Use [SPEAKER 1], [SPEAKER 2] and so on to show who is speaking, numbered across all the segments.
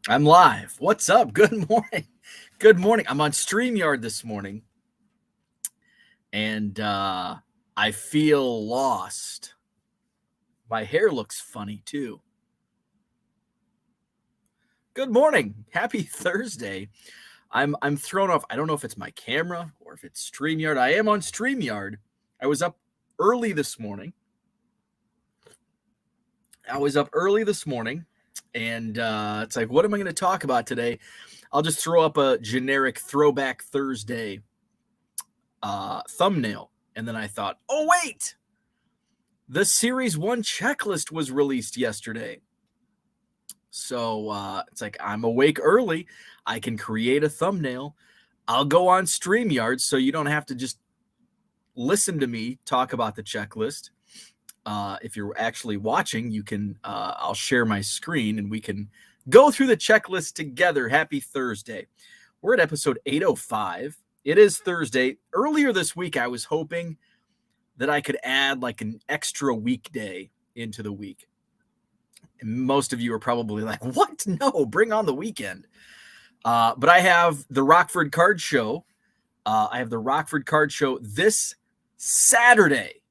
[SPEAKER 1] I'm live. What's up? Good morning. Good morning. I'm on StreamYard this morning, and I feel lost. My hair looks funny too. Good morning. Happy Thursday. I'm thrown off. I don't know if it's my camera or if it's StreamYard. I am on StreamYard. I was up early this morning. And it's like, what am I going to talk about today? I'll just throw up a generic Throwback Thursday thumbnail. And then I thought, oh, wait, the Series 1 checklist was released yesterday. So it's like, I'm awake early. I can create a thumbnail. I'll go on StreamYard so you don't have to just listen to me talk about the checklist. If you're actually watching, you can, I'll share my screen and we can go through the checklist together. Happy Thursday. We're at episode 805. It is Thursday. Earlier this week, I was hoping that I could add like an extra weekday into the week. And most of you are probably like, what? No, bring on the weekend. But I have the Rockford Card Show. I have the Rockford Card Show this Saturday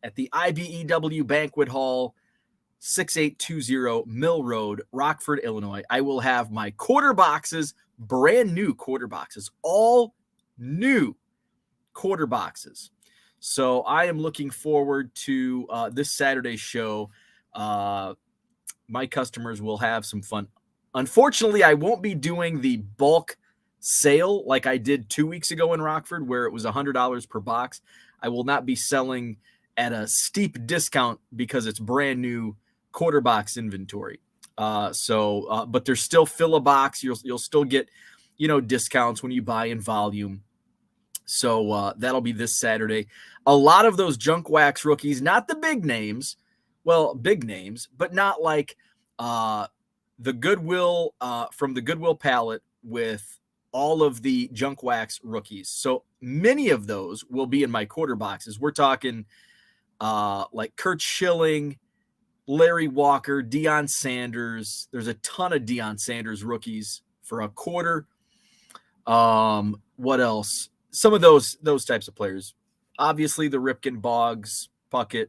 [SPEAKER 1] at the IBEW Banquet Hall, 6820 Mill Road, Rockford, Illinois. I will have my quarter boxes, brand new quarter boxes, all new quarter boxes. So I am looking forward to this Saturday show. My customers will have some fun. Unfortunately, I won't be doing the bulk sale like I did 2 weeks ago in Rockford, where it was $100 per box. I will not be selling at a steep discount because it's brand new quarter box inventory. But there's still fill a box. You'll still get, discounts when you buy in volume. So that'll be this Saturday. A lot of those junk wax rookies, not the big names, big names, but not like the Goodwill from the Goodwill palette with all of the junk wax rookies. So many of those will be in my quarter boxes. We're talking like Kurt Schilling, Larry Walker, Deion Sanders. There's a ton of Deion Sanders rookies for a quarter. What else? Some of those types of players. Obviously, the Ripken, Boggs, Puckett,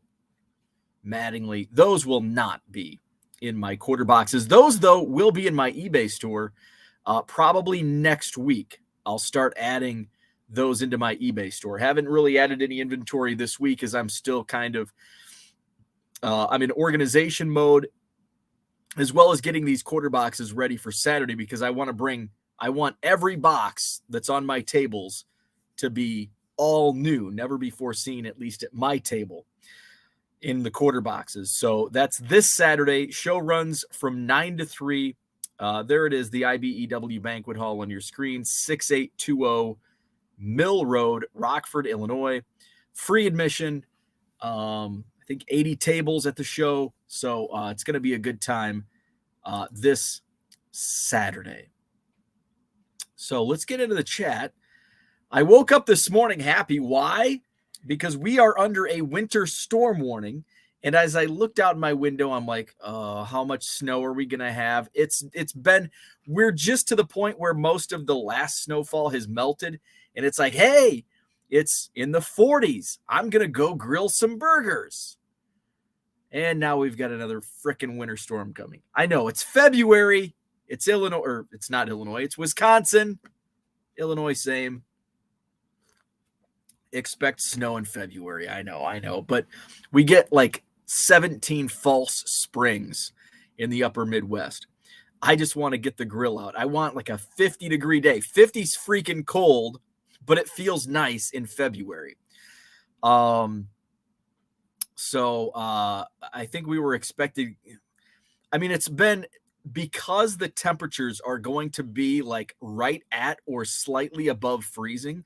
[SPEAKER 1] Mattingly. Those will not be in my quarter boxes. Those, though, will be in my eBay store probably next week. I'll start adding those into my eBay store. Haven't really added any inventory this week as I'm still kind of I'm in organization mode, as well as getting these quarter boxes ready for Saturday, because I want every box that's on my tables to be all new, never before seen, at least at my table, in the quarter boxes. So that's this Saturday. Show runs from 9 to 3. There it is, the IBEW Banquet Hall on your screen, 6820 Mill Road, Rockford, Illinois. Free admission. I think 80 tables at the show. So it's going to be a good time this Saturday. So let's get into the chat. I woke up this morning happy. Why? Because we are under a winter storm warning. And as I looked out my window, I'm like, how much snow are we going to have? We're just to the point where most of the last snowfall has melted. And it's like, hey, it's in the 40s. I'm going to go grill some burgers. And now we've got another freaking winter storm coming. I know it's February. It's Illinois, or it's not Illinois. It's Wisconsin. Illinois, same. Expect snow in February. I know. But we get like 17 false springs in the upper Midwest. I just want to get the grill out. I want like a 50-degree day. 50's freaking cold, but it feels nice in February. So I think we were expecting, it's been, because the temperatures are going to be like right at or slightly above freezing.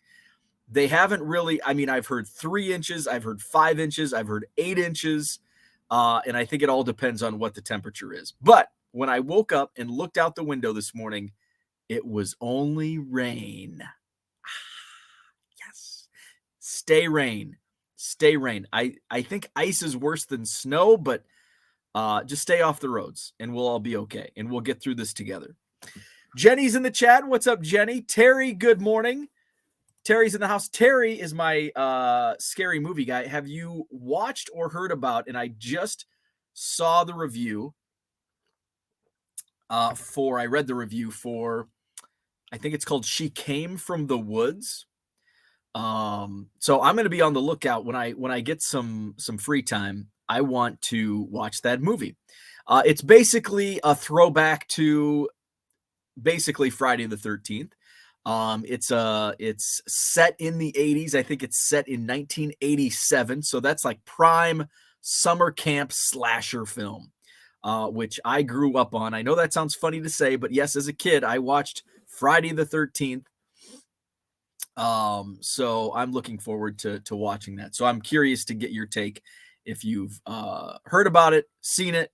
[SPEAKER 1] They haven't really, I've heard 3 inches, I've heard 5 inches, I've heard 8 inches. And I think it all depends on what the temperature is. But when I woke up and looked out the window this morning, it was only rain. Yes. Stay rain. I think ice is worse than snow, but Just stay off the roads and we'll all be okay. And we'll get through this together. Jenny's in the chat. What's up, Jenny? Terry, good morning. Terry's in the house. Terry is my scary movie guy. Have you watched or heard about, and I just saw the review I read the review for, I think it's called She Came from the Woods. So I'm going to be on the lookout when I get some free time. I want to watch that movie. It's basically a throwback to basically Friday the 13th. It's set in the 80s. I think it's set in 1987. So that's like prime summer camp slasher film, which I grew up on. I know that sounds funny to say, but yes, as a kid, I watched Friday the 13th. So I'm looking forward to watching that. So I'm curious to get your take if you've heard about it, seen it,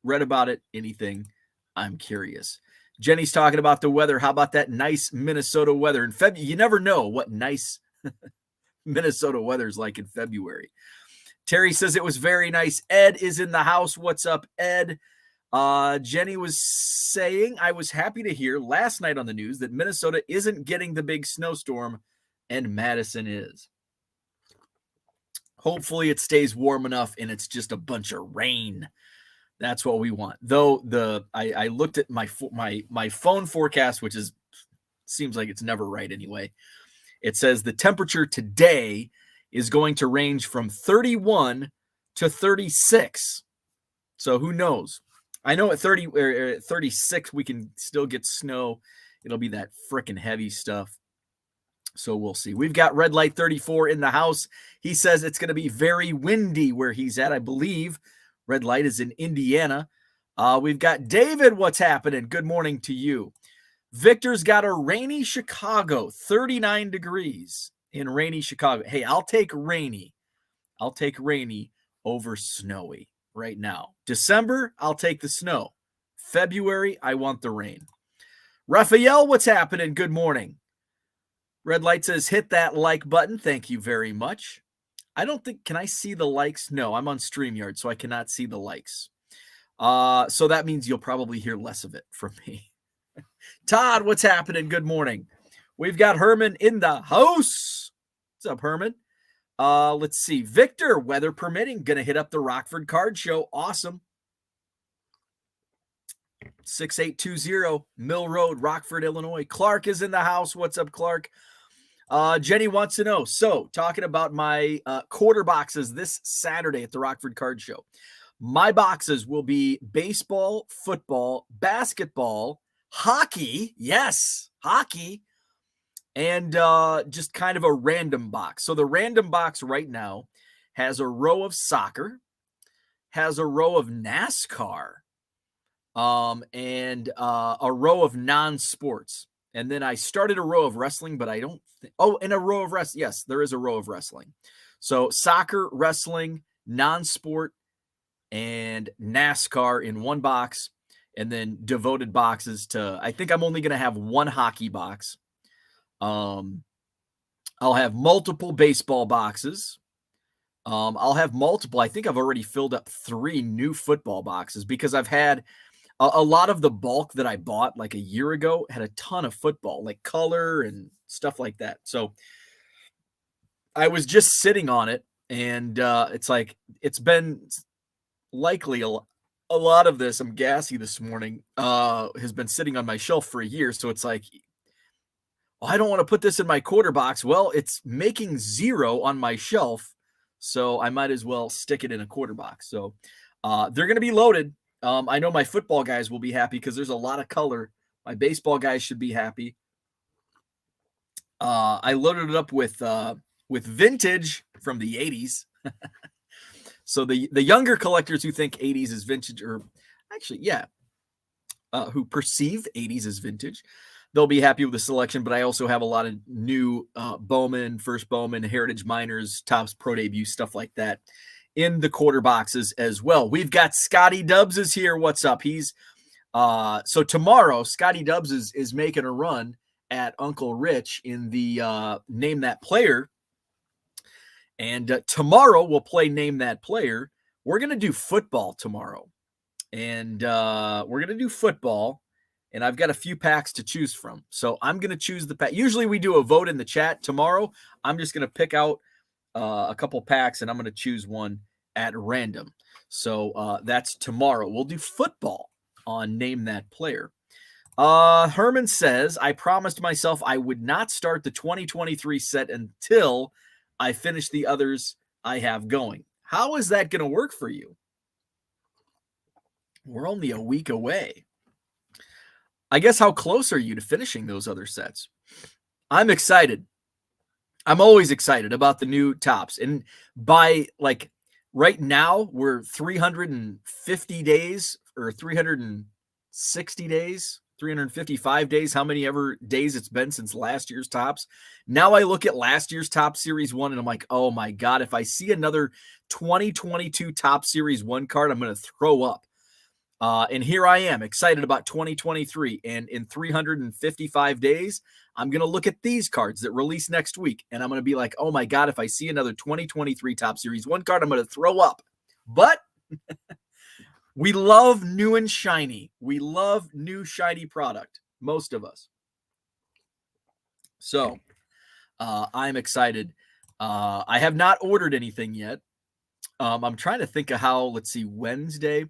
[SPEAKER 1] read about it, anything. I'm curious. Jenny's talking about the weather. How about that nice Minnesota weather in February? You never know what nice Minnesota weather is like in February. Terry says it was very nice. Ed is in the house. What's up, Ed? Jenny was saying, I was happy to hear last night on the news that Minnesota isn't getting the big snowstorm and Madison is. Hopefully it stays warm enough and it's just a bunch of rain. That's what we want. Though I looked at my phone forecast, which seems like it's never right anyway. It says the temperature today is going to range from 31 to 36. So who knows? I know at 30 or 36 we can still get snow. It'll be that freaking heavy stuff. So we'll see. We've got Red Light 34 in the house. He says it's going to be very windy where he's at, I believe. Red Light is in Indiana. We've got David. What's happening? Good morning to you. Victor's got a rainy Chicago, 39 degrees in rainy Chicago. Hey, I'll take rainy. I'll take rainy over snowy right now. December, I'll take the snow. February, I want the rain. Raphael, what's happening? Good morning. Red Light says, hit that like button. Thank you very much. I don't think, can I see the likes? No, I'm on StreamYard, so I cannot see the likes. So that means you'll probably hear less of it from me. Todd, what's happening? Good morning. We've got Herman in the house. What's up, Herman? Let's see. Victor, weather permitting, going to hit up the Rockford Card Show. Awesome. 6820 Mill Road, Rockford, Illinois. Clark is in the house. What's up, Clark? Jenny wants to know. So, talking about my quarter boxes this Saturday at the Rockford Card Show. My boxes will be baseball, football, basketball, hockey. Yes, hockey. And just kind of a random box. So, the random box right now has a row of soccer, has a row of NASCAR, and a row of non-sports. And then I started a row of wrestling, but I don't think, and a row of wrestling. Yes, there is a row of wrestling. So soccer, wrestling, non-sport, and NASCAR in one box, and then devoted boxes to, I think I'm only going to have one hockey box. I'll have multiple baseball boxes. I'll have multiple. I think I've already filled up 3 new football boxes because I've had a lot of the bulk that I bought like a year ago had a ton of football, like color and stuff like that. So I was just sitting on it, and it's like it's been likely a lot of this. I'm gassy this morning. Has been sitting on my shelf for a year, so it's like, well, I don't want to put this in my quarter box. Well, it's making 0 on my shelf, so I might as well stick it in a quarter box. So they're going to be loaded. I know my football guys will be happy because there's a lot of color. My baseball guys should be happy. I loaded it up with vintage from the 80s. So the younger collectors who think 80s is vintage, or actually, yeah, who perceive 80s as vintage, they'll be happy with the selection. But I also have a lot of new Bowman, First Bowman, Heritage Minors, Topps Pro Debut, stuff like that in the quarter boxes as well. We've got Scotty Dubs is here. What's up? He's so tomorrow Scotty Dubs is making a run at Uncle Rich in the Name That Player. And tomorrow we'll play Name That Player we're going to do football tomorrow. And we're going to do football. And I've got a few packs to choose from. So I'm going to choose the pack. Usually we do a vote in the chat. Tomorrow, I'm just going to pick out a couple packs, and I'm going to choose one at random. So that's tomorrow. We'll do football on Name That Player. Herman says, I promised myself I would not start the 2023 set until I finish the others I have going. How is that going to work for you? We're only a week away. I guess how close are you to finishing those other sets? I'm excited. I'm always excited about the new tops. And by right now, we're 350 days or 360 days, 355 days, how many ever days it's been since last year's tops. Now I look at last year's top series 1 and I'm like, oh my God, if I see another 2022 top series 1 card, I'm going to throw up. And here I am, excited about 2023. And in 355 days, I'm going to look at these cards that release next week. And I'm going to be like, oh my God, if I see another 2023 top series 1 card, I'm going to throw up. But we love new and shiny. We love new shiny product, most of us. So I'm excited. I have not ordered anything yet. I'm trying to think of how, let's see, Wednesday.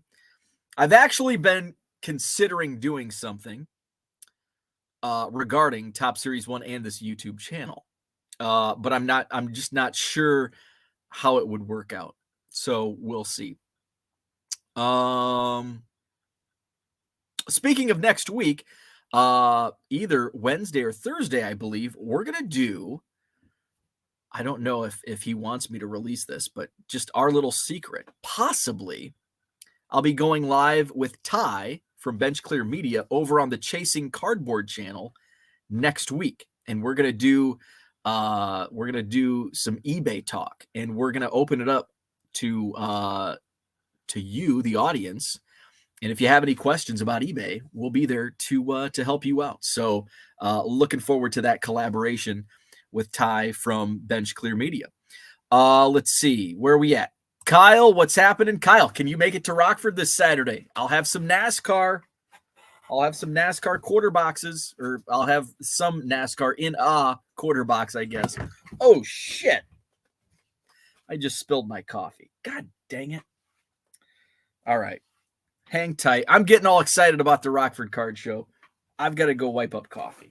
[SPEAKER 1] I've actually been considering doing something regarding Top Series 1 and this YouTube channel. But I'm just not sure how it would work out. So we'll see. Speaking of next week, either Wednesday or Thursday, I believe, we're going to do, I don't know if he wants me to release this, but just our little secret. Possibly, I'll be going live with Ty from Bench Clear Media over on the Chasing Cardboard channel next week. And we're going to do some eBay talk, and we're going to open it up to you, the audience. And if you have any questions about eBay, we'll be there to help you out. So looking forward to that collaboration with Ty from Bench Clear Media. Let's see, where are we at? Kyle, what's happening? Kyle, can you make it to Rockford this Saturday? I'll have some NASCAR quarter boxes, or I'll have some NASCAR in a quarter box, I guess. Oh, shit. I just spilled my coffee. God dang it. All right. Hang tight. I'm getting all excited about the Rockford Card Show. I've got to go wipe up coffee.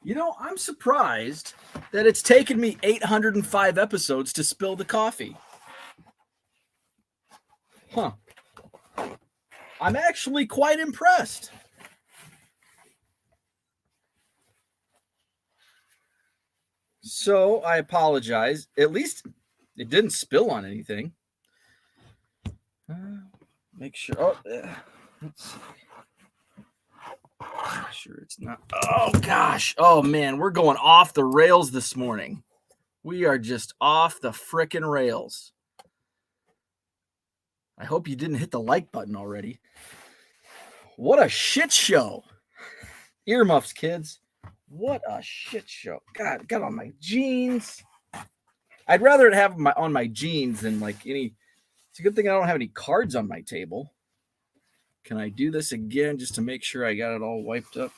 [SPEAKER 1] You know, I'm surprised that it's taken me 805 episodes to spill the coffee. Huh. I'm actually quite impressed. So I apologize. At least it didn't spill on anything. Make sure. Oh, let's see. Make sure it's not. Oh, gosh. Oh, man. We're going off the rails this morning. We are just off the frickin' rails. I hope you didn't hit the like button already. What a shit show. Earmuffs, kids. What a shit show. God, got on my jeans. I'd rather have on my jeans than like any. It's a good thing I don't have any cards on my table. Can I do this again just to make sure I got it all wiped up?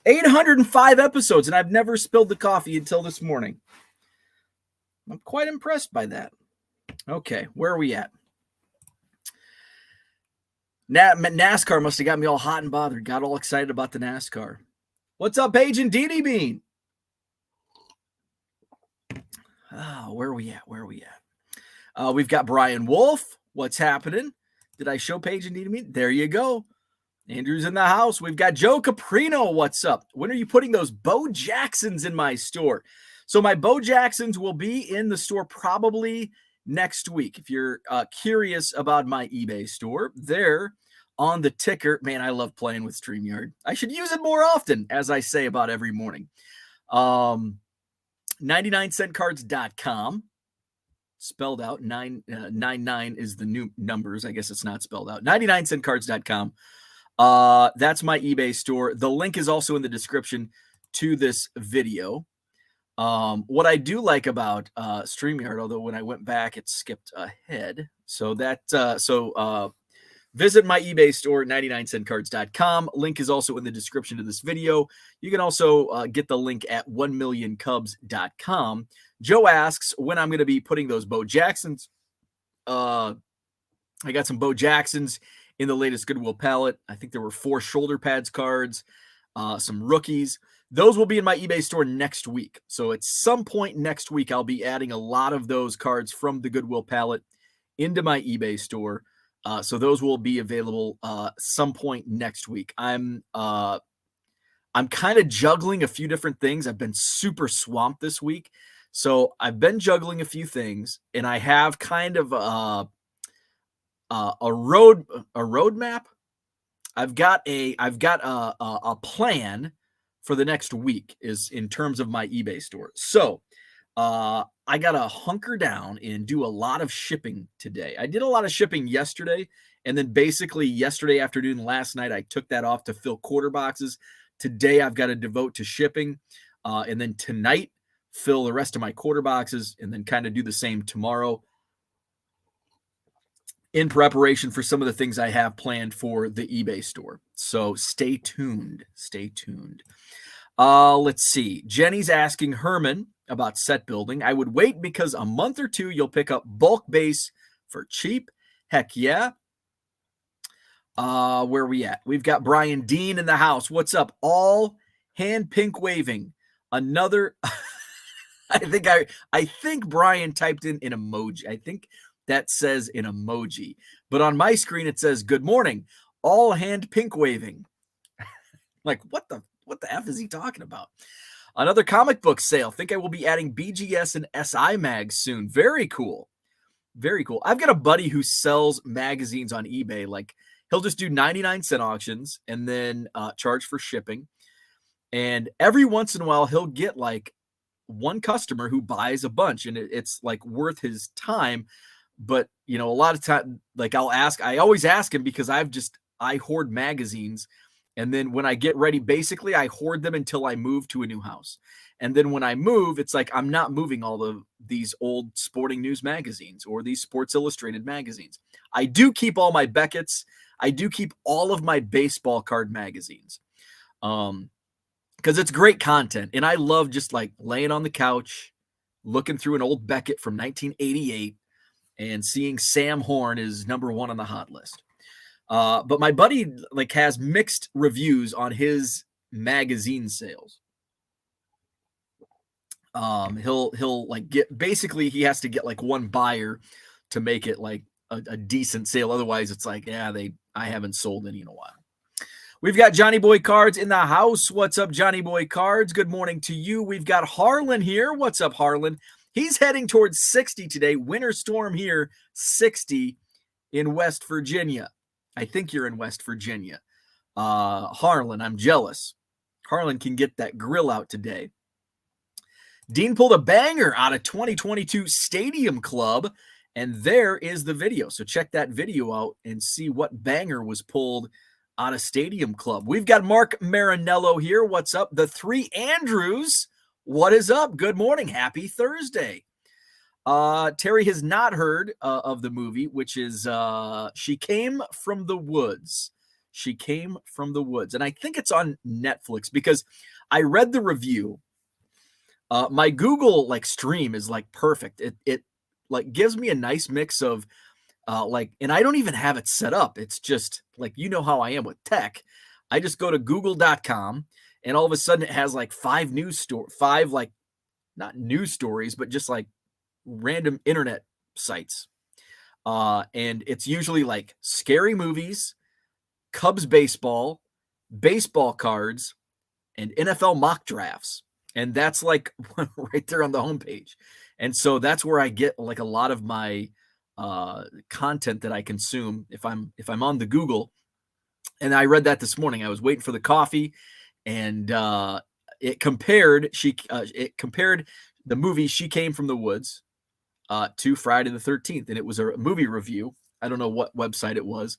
[SPEAKER 1] 805 episodes, and I've never spilled the coffee until this morning. I'm quite impressed by that. Okay, where are we at? NASCAR must have got me all hot and bothered. Got all excited about the NASCAR. What's up, Paige and Dee Bean? Oh, where are we at? We've got Brian Wolf. What's happening? Did I show Paige and Dee Bean? There you go. Andrew's in the house. We've got Joe Caprino. What's up? When are you putting those Bo Jacksons in my store? So my Bo Jacksons will be in the store probably next week. If you're curious about my eBay store, they're on the ticker. Man, I love playing with StreamYard. I should use it more often, as I say about every morning. 99centcards.com. Spelled out. 99 is the new numbers. I guess it's not spelled out. 99centcards.com. That's my eBay store. The link is also in the description to this video. What I do like about StreamYard, although when I went back, it skipped ahead. So visit my eBay store, 99centcards.com. Link is also in the description of this video. You can also get the link at 1millioncubs.com. Joe asks when I'm going to be putting those Bo Jacksons. I got some Bo Jacksons in the latest Goodwill palette. I think there were 4 shoulder pads cards, some rookies. Those will be in my eBay store next week. So at some point next week, I'll be adding a lot of those cards from the Goodwill palette into my eBay store. So those will be available some point next week. I'm kind of juggling a few different things. I've been super swamped this week. So I've been juggling a few things, and I have kind of a roadmap. I've got a plan for the next week is in terms of my eBay store. So I got to hunker down and do a lot of shipping today. I did a lot of shipping yesterday, and then basically yesterday afternoon, last night, I took that off to fill quarter boxes. Today I've got to devote to shipping, and then tonight fill the rest of my quarter boxes, and then kind of do the same tomorrow in preparation for some of the things I have planned for the eBay store. So stay tuned. Stay tuned. Let's see. Jenny's asking Herman about set building. I would wait because a month or two you'll pick up bulk base for cheap. Heck yeah. Where are we at? We've got Brian Dean in the house. What's up? All hand pink waving. Another. I think Brian typed in an emoji. I think that says an emoji. But on my screen it says good morning. All hand pink waving. Like what the F is he talking about? Another comic book sale. Think I will be adding BGS and SI mags soon. Very cool. Very cool. I've got a buddy who sells magazines on eBay. Like he'll just do 99-cent auctions and then charge for shipping. And every once in a while he'll get like one customer who buys a bunch, and it's like worth his time. But a lot of time, like I always ask him because I hoard magazines. And then when I get ready, basically I hoard them until I move to a new house. And then when I move, it's like I'm not moving all of these old sporting news magazines or these Sports Illustrated magazines. I do keep all my Beckett's. I do keep all of my baseball card magazines. Because it's great content. And I love just like laying on the couch, looking through an old Beckett from 1988 and seeing Sam Horn is number 1 on the hot list. But my buddy like has mixed reviews on his magazine sales. He'll like basically he has to get like one buyer to make it like a decent sale. Otherwise it's like, I haven't sold any in a while. We've got Johnny Boy Cards in the house. What's up, Johnny Boy Cards? Good morning to you. We've got Harlan here. What's up, Harlan? He's heading towards 60 today. Winter storm here, 60 in West Virginia. I think you're in West Virginia. Harlan, I'm jealous. Harlan can get that grill out today. Dean pulled a banger out of 2022 Stadium Club, and there is the video. So check that video out and see what banger was pulled out of Stadium Club. We've got Mark Marinello here. What's up? The 3 Andrews. What is up? Good morning. Happy Thursday. Terry has not heard of the movie, which is She Came from the Woods. She Came from the Woods. And I think it's on Netflix because I read the review. My Google like stream is like perfect. It like gives me a nice mix of and I don't even have it set up. It's just like, how I am with tech. I just go to google.com and all of a sudden it has like 5 like not news stories, but just like random internet sites. And it's usually like scary movies, Cubs baseball cards, and NFL mock drafts. And that's like right there on the homepage. And so that's where I get like a lot of my content that I consume if I'm on the Google. And I read that this morning. I was waiting for the coffee, and it compared the movie She Came from the Woods to Friday the 13th, and it was a movie review. I don't know what website it was.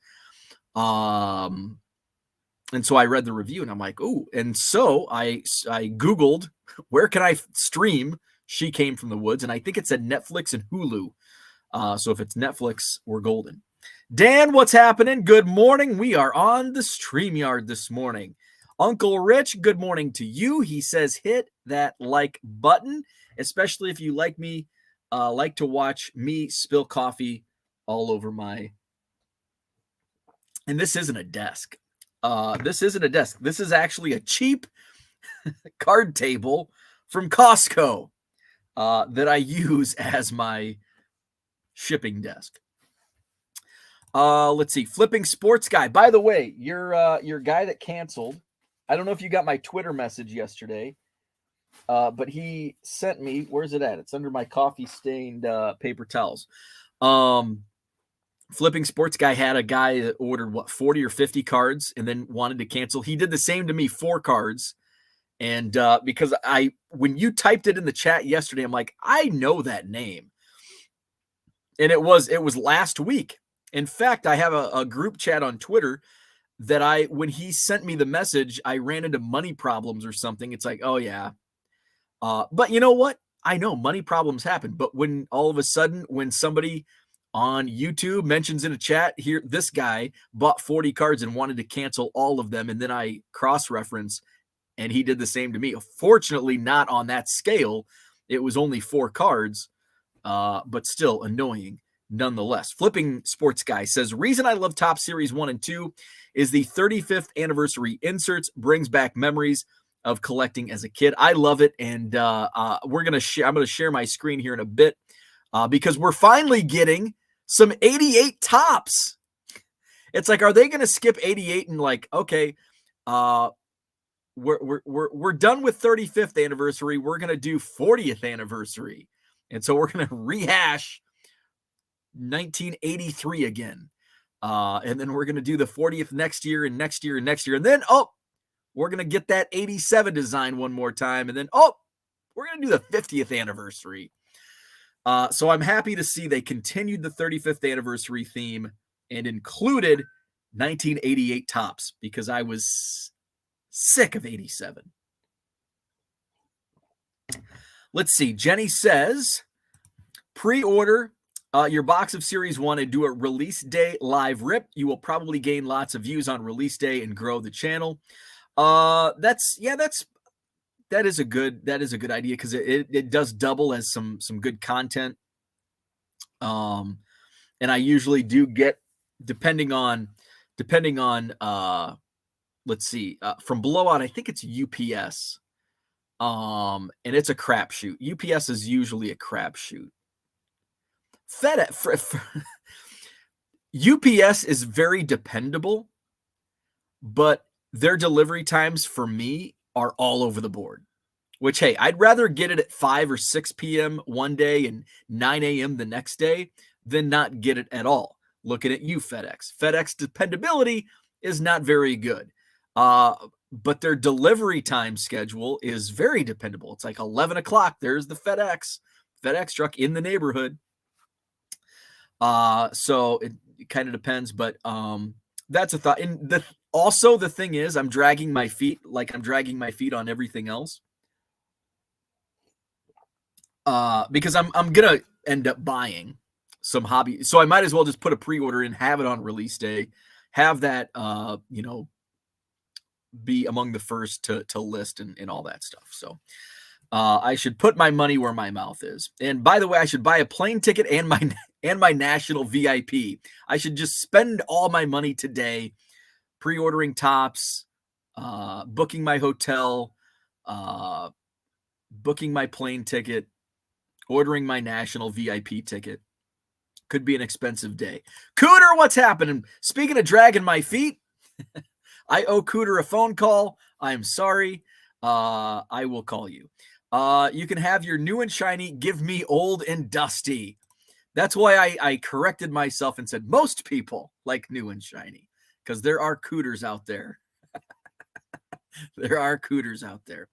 [SPEAKER 1] And so I read the review and I'm like, ooh. And so I Googled, where can I stream She Came from the Woods? And I think it said Netflix and Hulu. So if it's Netflix, we're golden. Dan, what's happening? Good morning. We are on the StreamYard this morning. Uncle Rich, good morning to you. He says, hit that like button, especially if you like to watch me spill coffee all over my. And this isn't a desk. This isn't a desk. This is actually a cheap card table from Costco that I use as my shipping desk. Let's see. Flipping Sports Guy. By the way, your guy that canceled, I don't know if you got my Twitter message yesterday, but he sent me, where's it at? It's under my coffee-stained paper towels. Flipping Sports Guy had a guy that ordered, 40 or 50 cards and then wanted to cancel. He did the same to me, 4 cards. And because when you typed it in the chat yesterday, I'm like, I know that name. And it was last week. In fact, I have a group chat on Twitter that when he sent me the message, I ran into money problems or something. It's like, oh yeah. But you know what? I know money problems happen. But when all of a sudden, when somebody on YouTube mentions in a chat here, this guy bought 40 cards and wanted to cancel all of them. And then I cross-reference and he did the same to me. Fortunately, not on that scale. It was only 4 cards, but still annoying nonetheless. Flipping Sports Guy says, reason I love Top Series 1 and 2 is the 35th anniversary inserts, brings back memories of collecting as a kid. I love it. And I'm going to share my screen here in a bit because we're finally getting some 88 tops. It's like, are they going to skip 88 and like, okay, we're done with 35th anniversary. We're going to do 40th anniversary. And so we're going to rehash 1983 again. And then we're going to do the 40th next year and next year and next year. And then, we're going to get that 87 design one more time. And then, we're going to do the 50th anniversary. So I'm happy to see they continued the 35th anniversary theme and included 1988 tops because I was sick of 87. Let's see. Jenny says, pre-order your box of Series 1 and do a release day live rip. You will probably gain lots of views on release day and grow the channel. That is a good idea because it does double as some good content. And I usually do get, depending on let's see, from Blowout, I think it's UPS. And it's a crapshoot. UPS is usually a crapshoot. UPS is very dependable, but their delivery times for me are all over the board. Which, hey, I'd rather get it at 5 or 6 p.m. one day and 9 a.m. the next day than not get it at all. Looking at you, FedEx. FedEx dependability is not very good. But their delivery time schedule is very dependable. It's like 11 o'clock. There's the FedEx truck in the neighborhood. So it kind of depends, but that's a thought. And also the thing is, I'm dragging my feet like I'm dragging my feet on everything else. Because I'm gonna end up buying some hobby, so I might as well just put a pre-order in, have it on release day, have that be among the first to list and all that stuff. So I should put my money where my mouth is. And by the way, I should buy a plane ticket and my national VIP. I should just spend all my money today pre-ordering tops, booking my hotel, booking my plane ticket, ordering my national VIP ticket. Could be an expensive day. Cooter, what's happening? Speaking of dragging my feet, I owe Cooter a phone call. I'm sorry. I will call you. You can have your new and shiny. Give me old and dusty. That's why I corrected myself and said most people like new and shiny, because there are Cooters out there. There are Cooters out there.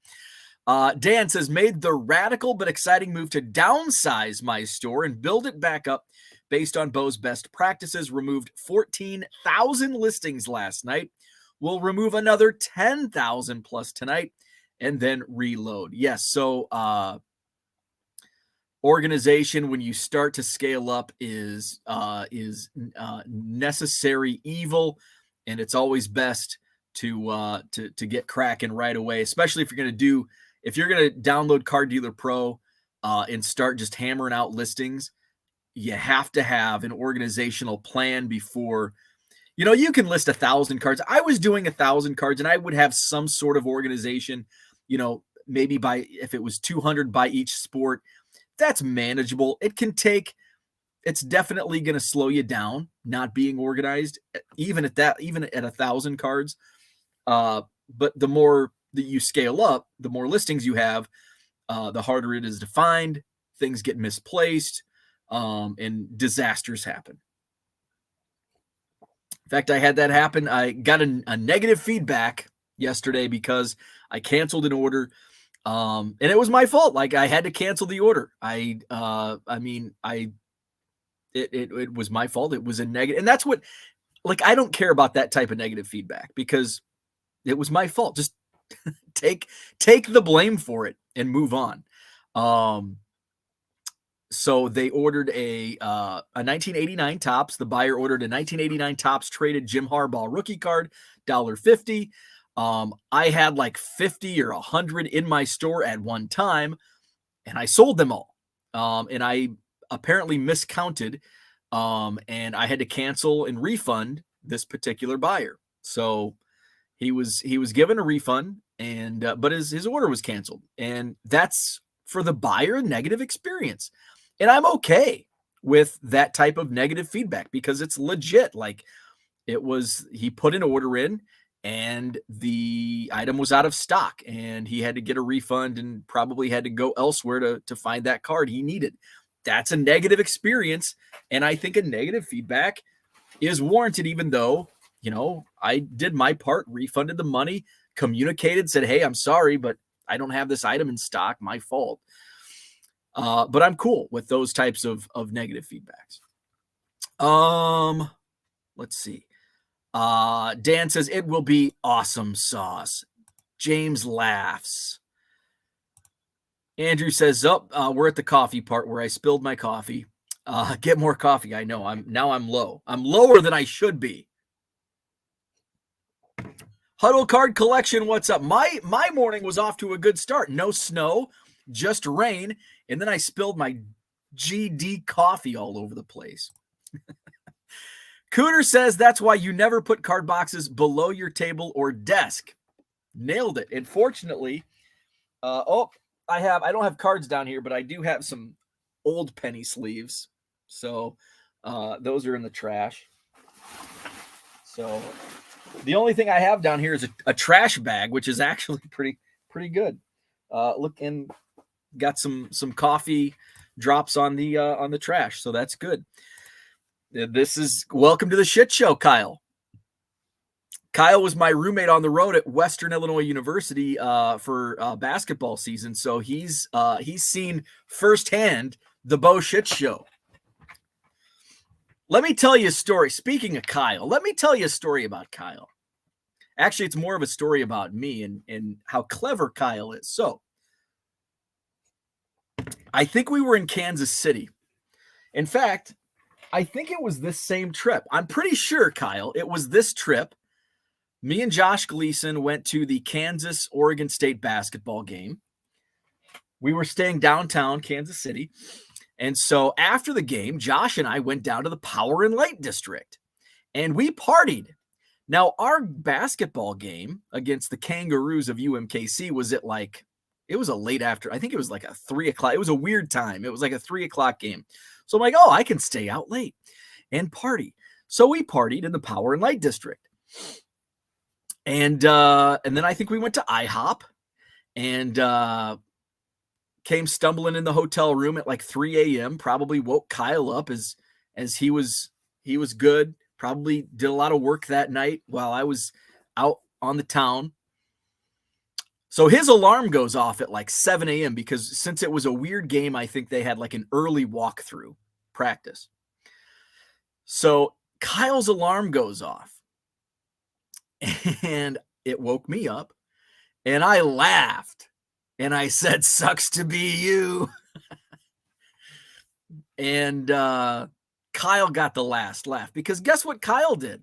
[SPEAKER 1] Dan says, made the radical but exciting move to downsize my store and build it back up based on Bo's best practices. Removed 14,000 listings last night. We'll remove another 10,000 plus tonight and then reload. Yes. So, organization when you start to scale up is necessary evil, and it's always best to get cracking right away, especially if you're going to download Card Dealer Pro and start just hammering out listings. You have to have an organizational plan before. You can list 1,000 cards. I was doing 1,000 cards, and I would have some sort of organization. Maybe if it was 200 by each sport, that's manageable. It's definitely going to slow you down not being organized, even at 1,000 cards. But the more that you scale up, the more listings you have, the harder it is to find. Things get misplaced, and disasters happen. In fact, I had that happen. I got a negative feedback yesterday because I canceled an order. And it was my fault. Like, I had to cancel the order. It was my fault. It was a negative. And that's what, like, I don't care about that type of negative feedback because it was my fault. Just take the blame for it and move on. So they ordered a 1989 Topps. The buyer ordered a 1989 Topps traded Jim Harbaugh rookie card, $1.50. I had like 50 or 100 in my store at one time, and I sold them all. And I apparently miscounted, and I had to cancel and refund this particular buyer. So he was given a refund, and but his order was canceled, and that's for the buyer a negative experience. And I'm okay with that type of negative feedback because it's legit. Like, he put an order in, and the item was out of stock, and he had to get a refund and probably had to go elsewhere to find that card he needed. That's a negative experience, and I think a negative feedback is warranted, even though, I did my part, refunded the money, communicated, said, hey, I'm sorry, but I don't have this item in stock, my fault. But I'm cool with those types of negative feedbacks. Let's see. Dan says it will be awesome sauce. James laughs. Andrew says, we're at the coffee part where I spilled my coffee. Get more coffee. I know I'm low. I'm lower than I should be. Huddle card collection. What's up? My morning was off to a good start. No snow, just rain. And then I spilled my GD coffee all over the place. Cooter says that's why you never put card boxes below your table or desk. Nailed it. And fortunately, I don't have cards down here, but I do have some old penny sleeves. So those are in the trash. So the only thing I have down here is a trash bag, which is actually pretty good. Look, and got some coffee drops on the trash, so that's good. This is welcome to the shit show, Kyle. Kyle was my roommate on the road at Western Illinois University for basketball season, so he's seen firsthand the Bo shit show. Let me tell you a story. Speaking of Kyle, let me tell you a story about Kyle. Actually, it's more of a story about me and how clever Kyle is. So, I think we were in Kansas City. In fact, I think it was this same trip. I'm pretty sure, Kyle, it was this trip. Me and Josh Gleason went to the Kansas-Oregon State basketball game. We were staying downtown Kansas City. And so after the game, Josh and I went down to the Power and Light District. And we partied. Now, our basketball game against the Kangaroos of UMKC was it was a late after. I think it was like a 3 o'clock. It was a weird time. It was like a 3 o'clock game. So I'm like, I can stay out late and party. So we partied in the Power and Light District. And then I think we went to IHOP and came stumbling in the hotel room at like 3 a.m. Probably woke Kyle up as he was good. Probably did a lot of work that night while I was out on the town. So his alarm goes off at like 7 a.m. because since it was a weird game, I think they had like an early walkthrough practice. So Kyle's alarm goes off. And it woke me up, and I laughed, and I said, "Sucks to be you." And Kyle got the last laugh, because guess what Kyle did?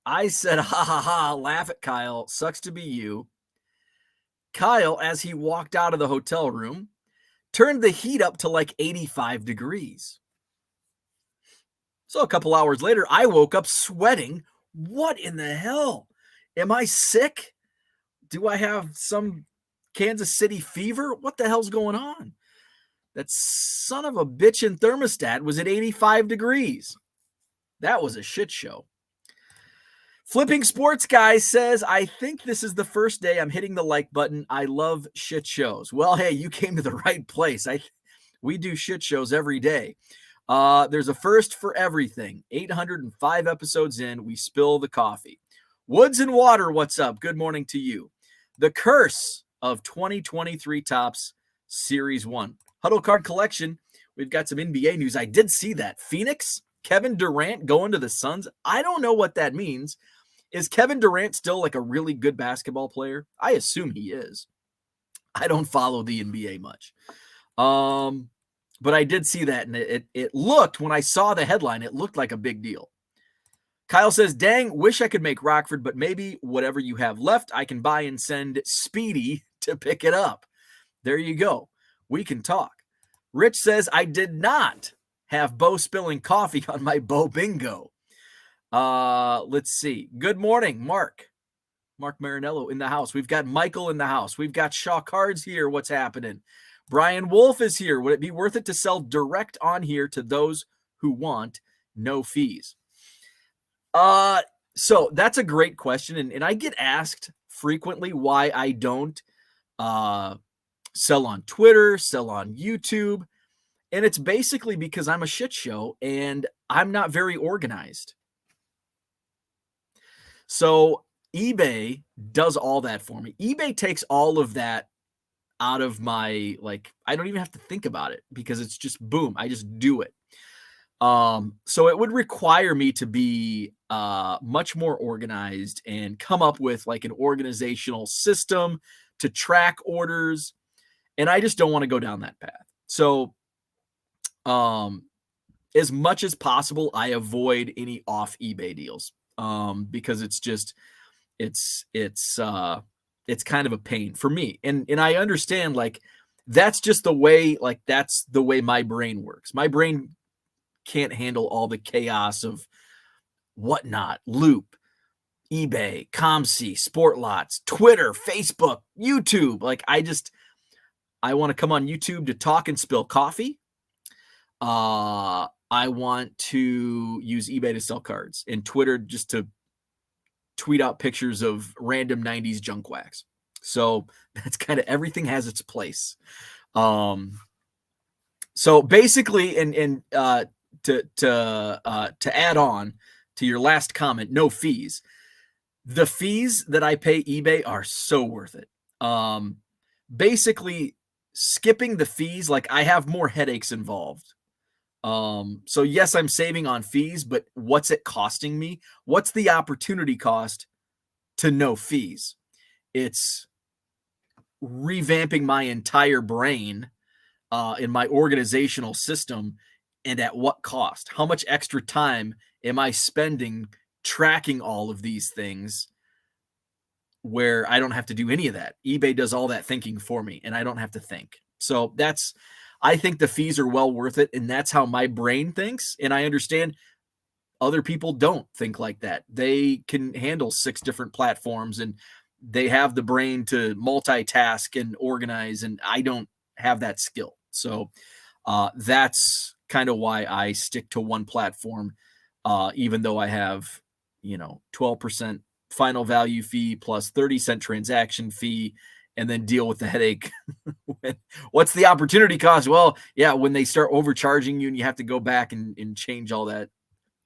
[SPEAKER 1] I said, "Ha ha ha, laugh at Kyle, sucks to be you." Kyle, as he walked out of the hotel room, turned the heat up to like 85 degrees. So a couple hours later, I woke up sweating. What in the hell? Am I sick? Do I have some Kansas City fever? What the hell's going on? That son of a bitchin' thermostat was at 85 degrees. That was a shit show. Flipping Sports Guy says, I think this is the first day I'm hitting the like button. I love shit shows. Well, hey, you came to the right place. We do shit shows every day. There's a first for everything. 805 episodes in, we spill the coffee. Woods and Water, what's up? Good morning to you. The Curse of 2023 Tops Series 1. Huddle Card Collection. We've got some NBA news. I did see that. Phoenix, Kevin Durant going to the Suns. I don't know what that means. Is Kevin Durant still like a really good basketball player? I assume he is. I don't follow the NBA much. But I did see that, and it looked, when I saw the headline, it looked like a big deal. Kyle says, dang, wish I could make Rockford, but maybe whatever you have left, I can buy and send Speedy to pick it up. There you go. We can talk. Rich says, I did not have Bo spilling coffee on my Bo bingo. Let's see. Good morning, Mark. Mark Marinello in the house. We've got Michael in the house. We've got Shaw Cards here. What's happening? Brian Wolf is here. Would it be worth it to sell direct on here to those who want no fees? So that's a great question. And I get asked frequently why I don't sell on Twitter, sell on YouTube. And it's basically because I'm a shit show and I'm not very organized. So eBay does all that for me. eBay takes all of that out of my, like, I don't even have to think about it because it's just boom, I just do it. So it would require me to be much more organized and come up with like an organizational system to track orders. And I just don't want to go down that path. So as much as possible, I avoid any off eBay deals because it's just, it's kind of a pain for me. And I understand, like, that's just the way, like, that's the way my brain works. My brain can't handle all the chaos of whatnot, Loop, eBay, ComC, Sportlots, Twitter, Facebook, YouTube. Like, I want to come on YouTube to talk and spill coffee. I want to use eBay to sell cards, and Twitter just to tweet out pictures of random 90s junk wax. So that's kind of, everything has its place. So basically, and to add on to your last comment, no fees. The fees that I pay eBay are so worth it. Basically, skipping the fees, like, I have more headaches involved. So yes, I'm saving on fees, but what's it costing me? What's the opportunity cost to no fees? It's revamping my entire brain in my organizational system. And at what cost? How much extra time am I spending tracking all of these things where I don't have to do any of that? eBay does all that thinking for me, and I don't have to think. So I think the fees are well worth it, and that's how my brain thinks. And I understand other people don't think like that. They can handle 6 different platforms, and they have the brain to multitask and organize, and I don't have that skill. So that's kind of why I stick to one platform, even though I have, 12% final value fee plus 30-cent transaction fee, and then deal with the headache. What's the opportunity cost? Well, yeah, when they start overcharging you and you have to go back and change all that,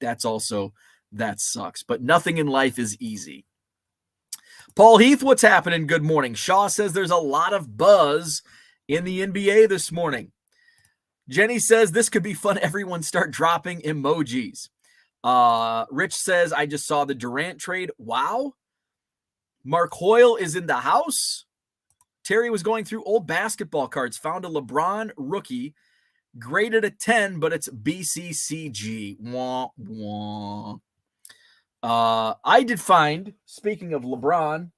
[SPEAKER 1] that sucks. But nothing in life is easy. Paul Heath, what's happening? Good morning. Shaw says there's a lot of buzz in the NBA this morning. Jenny says this could be fun. Everyone start dropping emojis. Rich says, I just saw the Durant trade. Wow. Mark Hoyle is in the house. Terry was going through old basketball cards, found a LeBron rookie, graded a 10, but it's BCCG. Wah, wah. I did find, speaking of LeBron,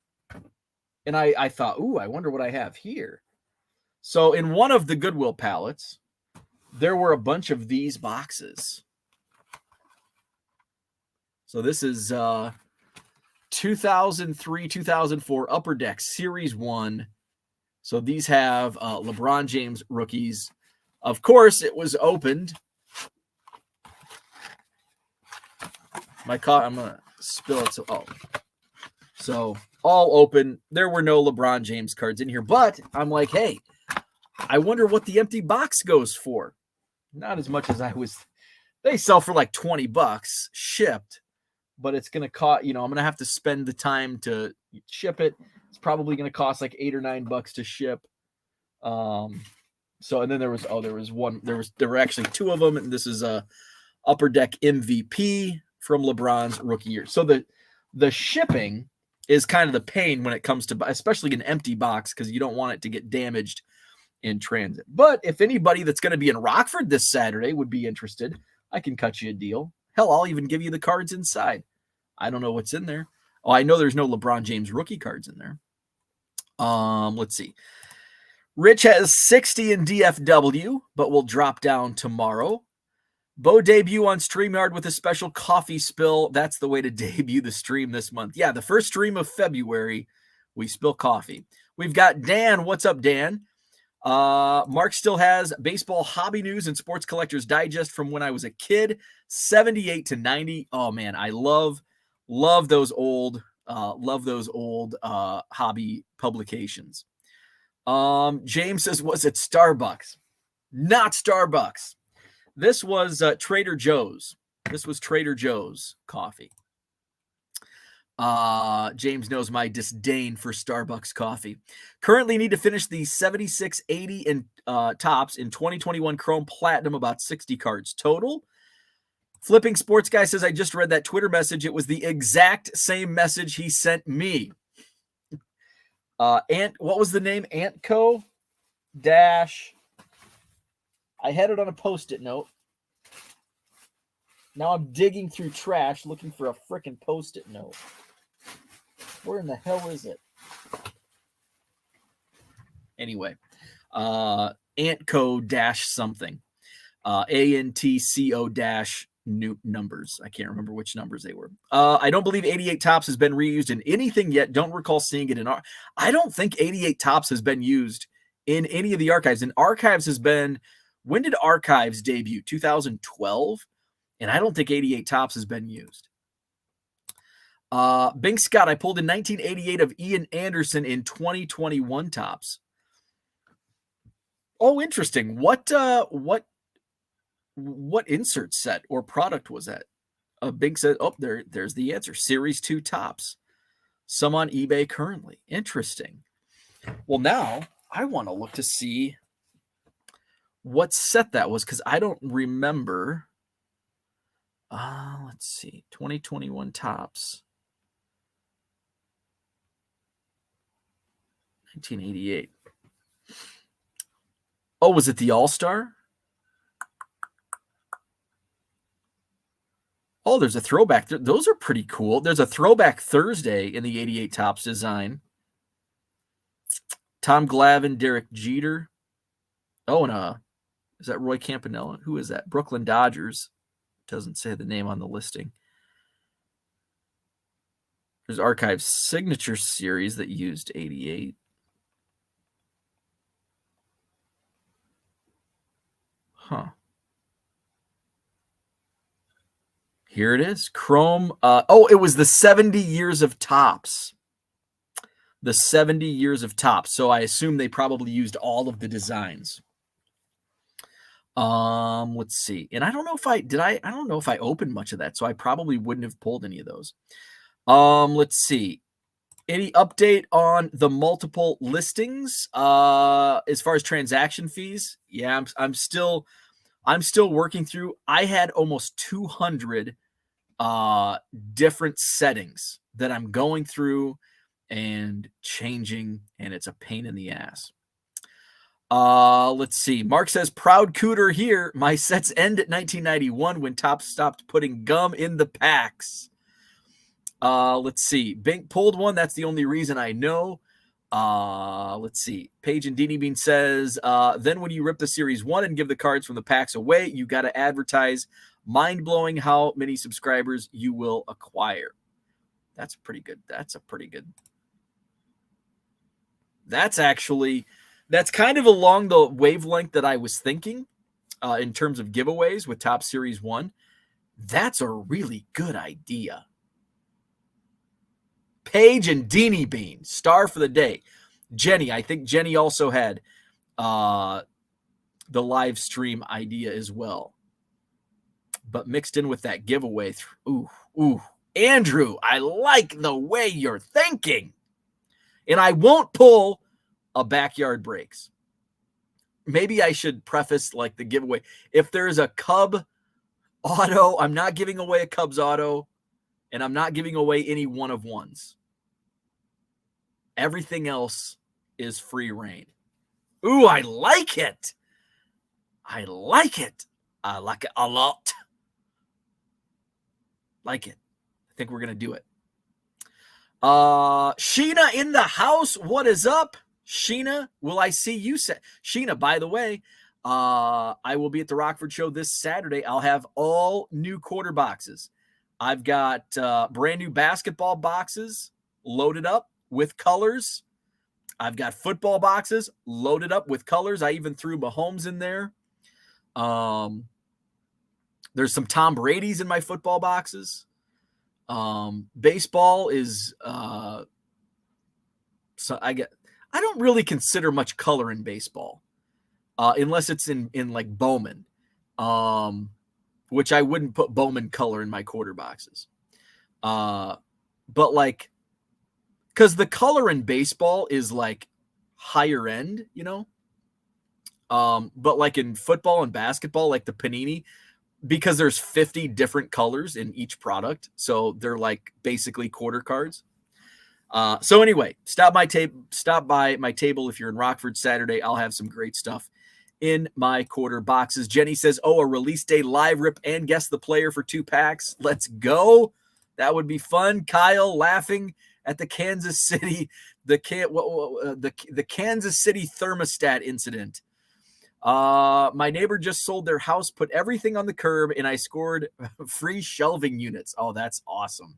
[SPEAKER 1] and I thought, ooh, I wonder what I have here. So in one of the Goodwill pallets, there were a bunch of these boxes. So this is 2003, 2004 Upper Deck Series 1. So these have LeBron James rookies. Of course, it was opened. I'm going to spill it. So all open. There were no LeBron James cards in here. But I'm like, hey, I wonder what the empty box goes for. Not as much as I was. They sell for like $20 shipped. But it's going to cost, I'm going to have to spend the time to ship it. It's probably going to cost like $8 or $9 to ship. So, and then there were actually two of them. And this is a Upper Deck MVP from LeBron's rookie year. So the shipping is kind of the pain when it comes to, especially an empty box, because you don't want it to get damaged in transit. But if anybody that's going to be in Rockford this Saturday would be interested, I can cut you a deal. Hell, I'll even give you the cards inside. I don't know what's in there. Oh, I know there's no LeBron James rookie cards in there. Let's see. Rich has 60 in DFW, but will drop down tomorrow. Bo debut on StreamYard with a special coffee spill. That's the way to debut the stream this month. Yeah, the first stream of February, we spill coffee. We've got Dan. What's up, Dan? Mark still has baseball hobby news and sports collector's digest from when I was a kid, 78 to 90. Oh man, I love those old hobby publications. James says, was it Starbucks? Not Starbucks. This was Trader Joe's. This was Trader Joe's coffee. James knows my disdain for Starbucks coffee. Currently need to finish the 7680 in tops in 2021 Chrome Platinum, about 60 cards total. Flipping Sports Guy says, I just read that Twitter message. It was the exact same message he sent me. What was the name? Antco dash. I had it on a Post-it note. Now I'm digging through trash looking for a freaking Post-it note. Where in the hell is it? Anyway, Antco dash something. ANTCO dash new numbers. I can't remember which numbers they were. I don't believe 88 Tops has been reused in anything yet. Don't recall seeing it in I don't think 88 Tops has been used in any of the archives. And archives has been, when did archives debut? 2012. And I don't think 88 Tops has been used. Bing Scott, I pulled in 1988 of Ian Anderson in 2021 Tops. Oh, interesting. What insert set or product was that? Big said, oh, there's the answer. Series 2 Tops. Some on eBay currently. Interesting. Well, now I want to look to see what set that was, because I don't remember. Let's see. 2021 Tops. 1988. Oh, was it the All-Star? Oh, there's a throwback. Those are pretty cool. There's a throwback Thursday in the 88 Tops design. Tom Glavine, Derek Jeter. Oh, and is that Roy Campanella? Who is that? Brooklyn Dodgers. Doesn't say the name on the listing. There's Archive Signature Series that used 88. Huh. Here it is. Chrome. It was the 70 years of Tops. The 70 years of Tops. So I assume they probably used all of the designs. Let's see. And I don't know if I don't know if I opened much of that, so I probably wouldn't have pulled any of those. Let's see. Any update on the multiple listings as far as transaction fees? Yeah, I'm still working through. I had almost 200 different settings that I'm going through and changing, and it's a pain in the ass. Let's see. Mark says, proud cooter here. My sets end at 1991 when Topps stopped putting gum in the packs. Let's see. Bink pulled one. That's the only reason I know. Let's see. Paige and Deanie Bean says, then when you rip the Series 1 and give the cards from the packs away, you got to advertise. Mind-blowing how many subscribers you will acquire. That's pretty good. That's kind of along the wavelength that I was thinking in terms of giveaways with Topps Series 1. That's a really good idea. Paige and Deanie Bean, star for the day. Jenny, I think Jenny also had the live stream idea as well. But mixed in with that giveaway. Ooh. Andrew, I like the way you're thinking. And I won't pull a Backyard Breaks. Maybe I should preface like the giveaway. If there's a Cub auto, I'm not giving away a Cubs auto, and I'm not giving away any one of ones. Everything else is free reign. Ooh, I like it. I like it a lot. Like it. I think we're going to do it. Sheena in the house. What is up? Sheena, will I see you? Sheena, by the way, I will be at the Rockford Show this Saturday. I'll have all new quarter boxes. I've got brand new basketball boxes loaded up with colors. I've got football boxes loaded up with colors. I even threw Mahomes in there. There's some Tom Brady's in my football boxes. Baseball is so I don't really consider much color in baseball, unless it's in like Bowman, which I wouldn't put Bowman color in my quarter boxes. But like, because the color in baseball is like higher end, you know. But like in football and basketball, like the Panini, because there's 50 different colors in each product, so they're like basically quarter cards. So anyway, stop by my table if you're in Rockford Saturday. I'll have some great stuff in my quarter boxes. Jenny says, "Oh, a release day live rip and guess the player for 2 packs. Let's go! That would be fun." Kyle laughing at the Kansas City the Kansas City thermostat incident. My neighbor just sold their house, put everything on the curb, and I scored free shelving units. Oh, that's awesome.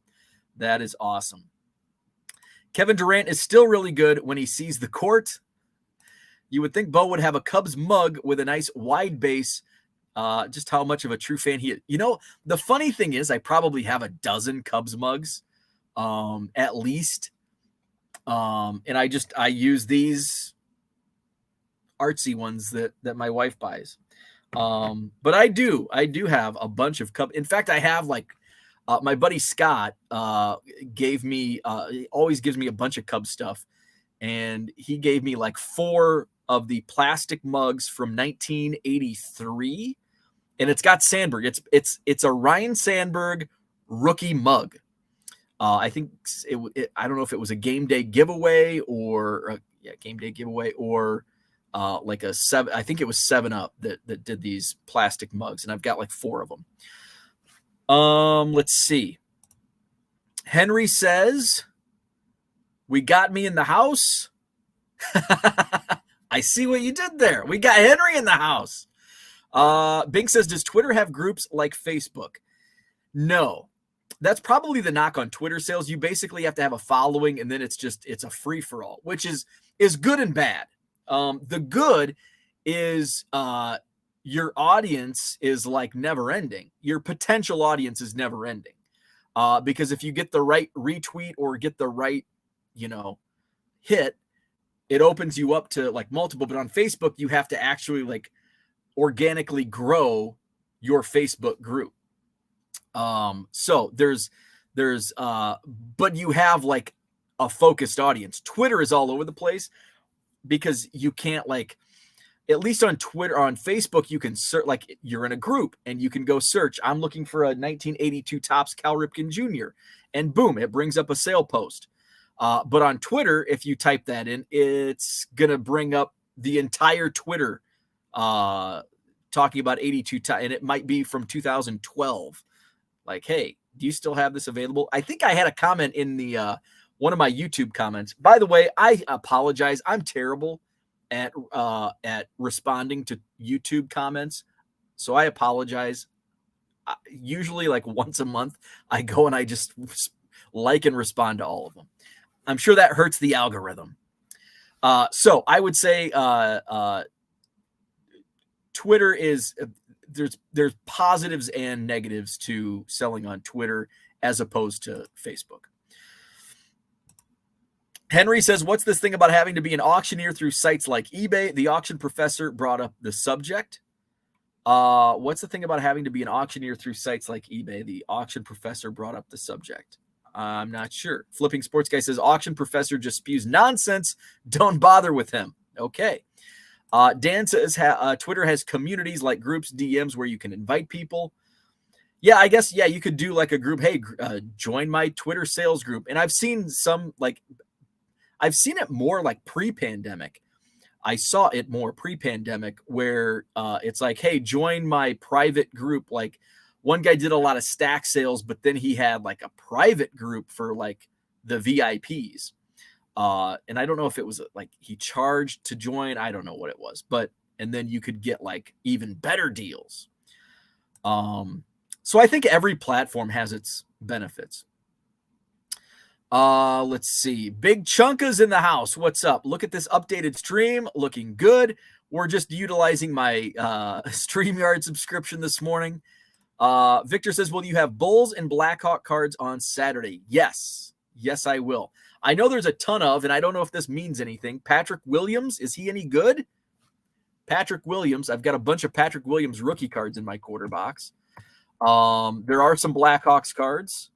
[SPEAKER 1] That is awesome. Kevin Durant is still really good when he sees the court. You would think Bo would have a Cubs mug with a nice wide base. Just how much of a true fan he is. You know, the funny thing is I probably have a dozen Cubs mugs, at least. And I use these artsy ones that my wife buys. But I do have a bunch of Cubs. In fact, I have like my buddy Scott gave me he always gives me a bunch of Cubs stuff, and he gave me like 4 of the plastic mugs from 1983, and it's got Sandberg. It's a Ryan Sandberg rookie mug. I think I don't know if it was a game day giveaway or game day giveaway or like a 7. I think it was 7-Up that did these plastic mugs, and I've got like 4 of them. Let's see. Henry says, "We got me in the house." I see what you did there. We got Henry in the house. Bink says, "Does Twitter have groups like Facebook?" No. That's probably the knock on Twitter sales. You basically have to have a following, and then it's a free-for-all, which is good and bad. The good is your audience is like never ending. Your potential audience is never ending. Because if you get the right retweet or get the right, hit, it opens you up to like multiple. But on Facebook, you have to actually like organically grow your Facebook group. So there's but you have like a focused audience. Twitter is all over the place because you can't like, at least on Twitter, on Facebook, you can search, like you're in a group and you can go search. I'm looking for a 1982 Topps Cal Ripken Jr. And boom, it brings up a sale post. But on Twitter, if you type that in, it's going to bring up the entire Twitter talking about 82, and it might be from 2012. Like, hey, do you still have this available? I think I had a comment in the one of my YouTube comments. By the way, I apologize. I'm terrible at responding to YouTube comments, so I apologize. Usually, like once a month, I go and I just like and respond to all of them. I'm sure that hurts the algorithm. So I would say Twitter is there's positives and negatives to selling on Twitter as opposed to Facebook. Henry says, what's this thing about having to be an auctioneer through sites like eBay? The auction professor brought up the subject. What's the thing about having to be an auctioneer through sites like eBay? The auction professor brought up the subject. I'm not sure. Flipping Sports Guy says, auction professor just spews nonsense. Don't bother with him. Okay. Dan says, Twitter has communities like groups, DMs, where you can invite people. Yeah, I guess, yeah, you could do like a group. Hey, join my Twitter sales group. And I've seen it more like pre-pandemic. I saw it more pre-pandemic where it's like, hey, join my private group. Like one guy did a lot of stack sales, but then he had like a private group for like the VIPs. And I don't know if it was like he charged to join. I don't know what it was, and then you could get like even better deals. So I think every platform has its benefits. Let's see. Big Chunka's in the house. What's up? Look at this updated stream. Looking good. We're just utilizing my StreamYard subscription this morning. Victor says, will you have Bulls and Blackhawk cards on Saturday? Yes. Yes, I will. I know there's a ton of, and I don't know if this means anything. Patrick Williams, is he any good? Patrick Williams. I've got a bunch of Patrick Williams rookie cards in my quarter box. There are some Blackhawks cards.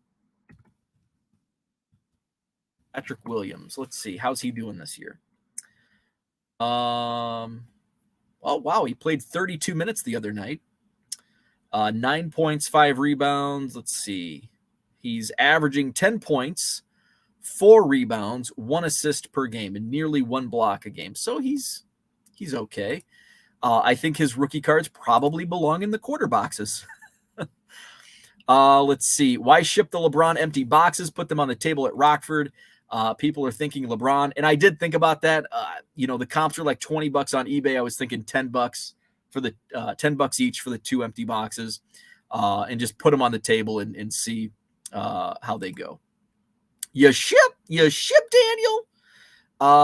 [SPEAKER 1] Patrick Williams. Let's see. How's he doing this year? Oh, wow. He played 32 minutes the other night. 9 points, 5 rebounds. Let's see. He's averaging 10 points, 4 rebounds, 1 assist per game, and nearly 1 block a game. So he's okay. I think his rookie cards probably belong in the quarter boxes. Let's see. Why ship the LeBron empty boxes? Put them on the table at Rockford. People are thinking LeBron, and I did think about that. The comps are like $20 on eBay. I was thinking $10 for the $10 each for the 2 empty boxes, and just put them on the table and see how they go. You ship, Daniel.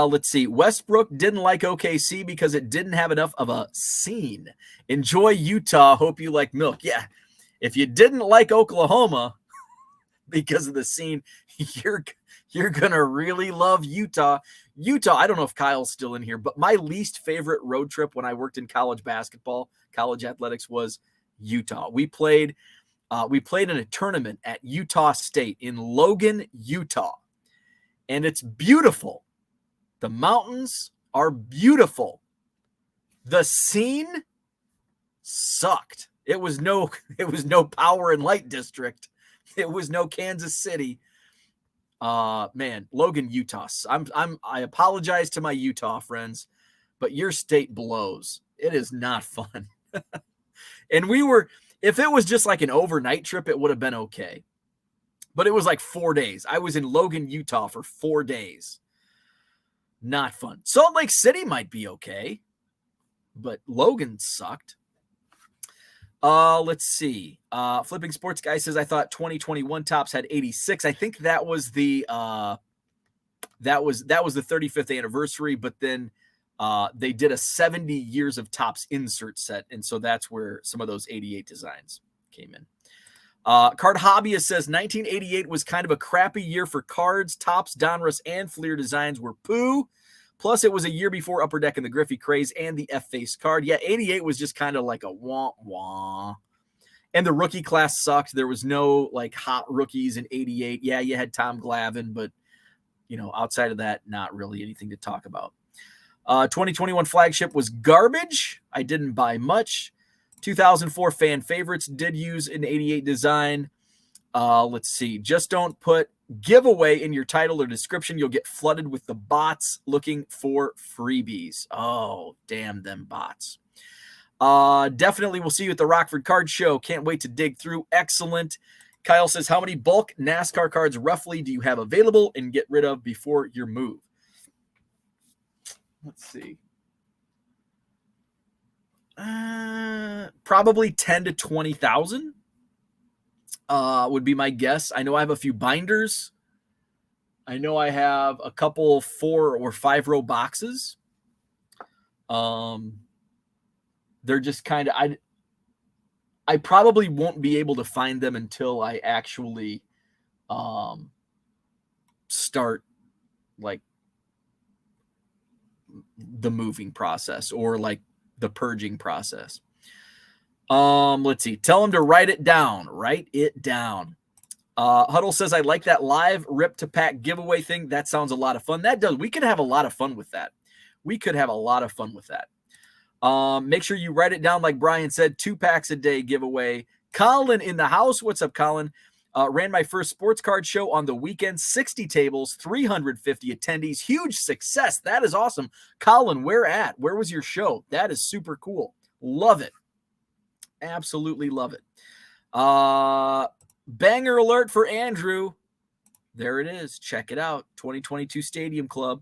[SPEAKER 1] Let's see. Westbrook didn't like OKC because it didn't have enough of a scene. Enjoy Utah. Hope you like milk. Yeah. If you didn't like Oklahoma because of the scene, you're going to really love Utah. Utah, I don't know if Kyle's still in here, but my least favorite road trip when I worked in college basketball, college athletics, was Utah. We played in a tournament at Utah State in Logan, Utah. And it's beautiful. The mountains are beautiful. The scene sucked. It was no power and light district. It was no Kansas City. Man, Logan, Utah. I apologize to my Utah friends, but your state blows. It is not fun. And if it was just like an overnight trip, it would have been okay. But it was like 4 days. I was in Logan, Utah for 4 days. Not fun. Salt Lake City might be okay, but Logan sucked. Let's see. Flipping Sports Guy says, I thought 2021 Topps had 86. I think that was the 35th anniversary, but then they did a 70 years of Topps insert set, and so that's where some of those 88 designs came in. Card Hobbyist says 1988 was kind of a crappy year for cards. Topps, Donruss, and Fleer designs were poo. Plus, it was a year before Upper Deck and the Griffey craze and the F-Face card. Yeah, 88 was just kind of like a wah-wah. And the rookie class sucked. There was no like hot rookies in 88. Yeah, you had Tom Glavine, but outside of that, not really anything to talk about. 2021 flagship was garbage. I didn't buy much. 2004 fan favorites did use an 88 design. Let's see. Just don't put giveaway in your title or description. You'll get flooded with the bots looking for freebies. Oh, damn them bots. Definitely we'll see you at the Rockford Card Show. Can't wait to dig through. Excellent. Kyle says, how many bulk NASCAR cards roughly do you have available and get rid of before your move? Let's see. Probably 10 to 20,000 would be my guess. I know I have a few binders. I know I have a couple 4 or 5 row boxes. They're just kind of, I probably won't be able to find them until I actually start like the moving process or like the purging process. Let's see. Tell them to write it down. Write it down. Huddle says, I like that live rip to pack giveaway thing. That sounds a lot of fun. That does. We could have a lot of fun with that. Make sure you write it down. Like Brian said, 2 packs a day giveaway. Colin in the house. What's up, Colin? Ran my first sports card show on the weekend. 60 tables, 350 attendees. Huge success. That is awesome. Colin, where at? Where was your show? That is super cool. Love it. Absolutely love it. Banger alert for Andrew. There it is. Check it out. 2022 Stadium Club.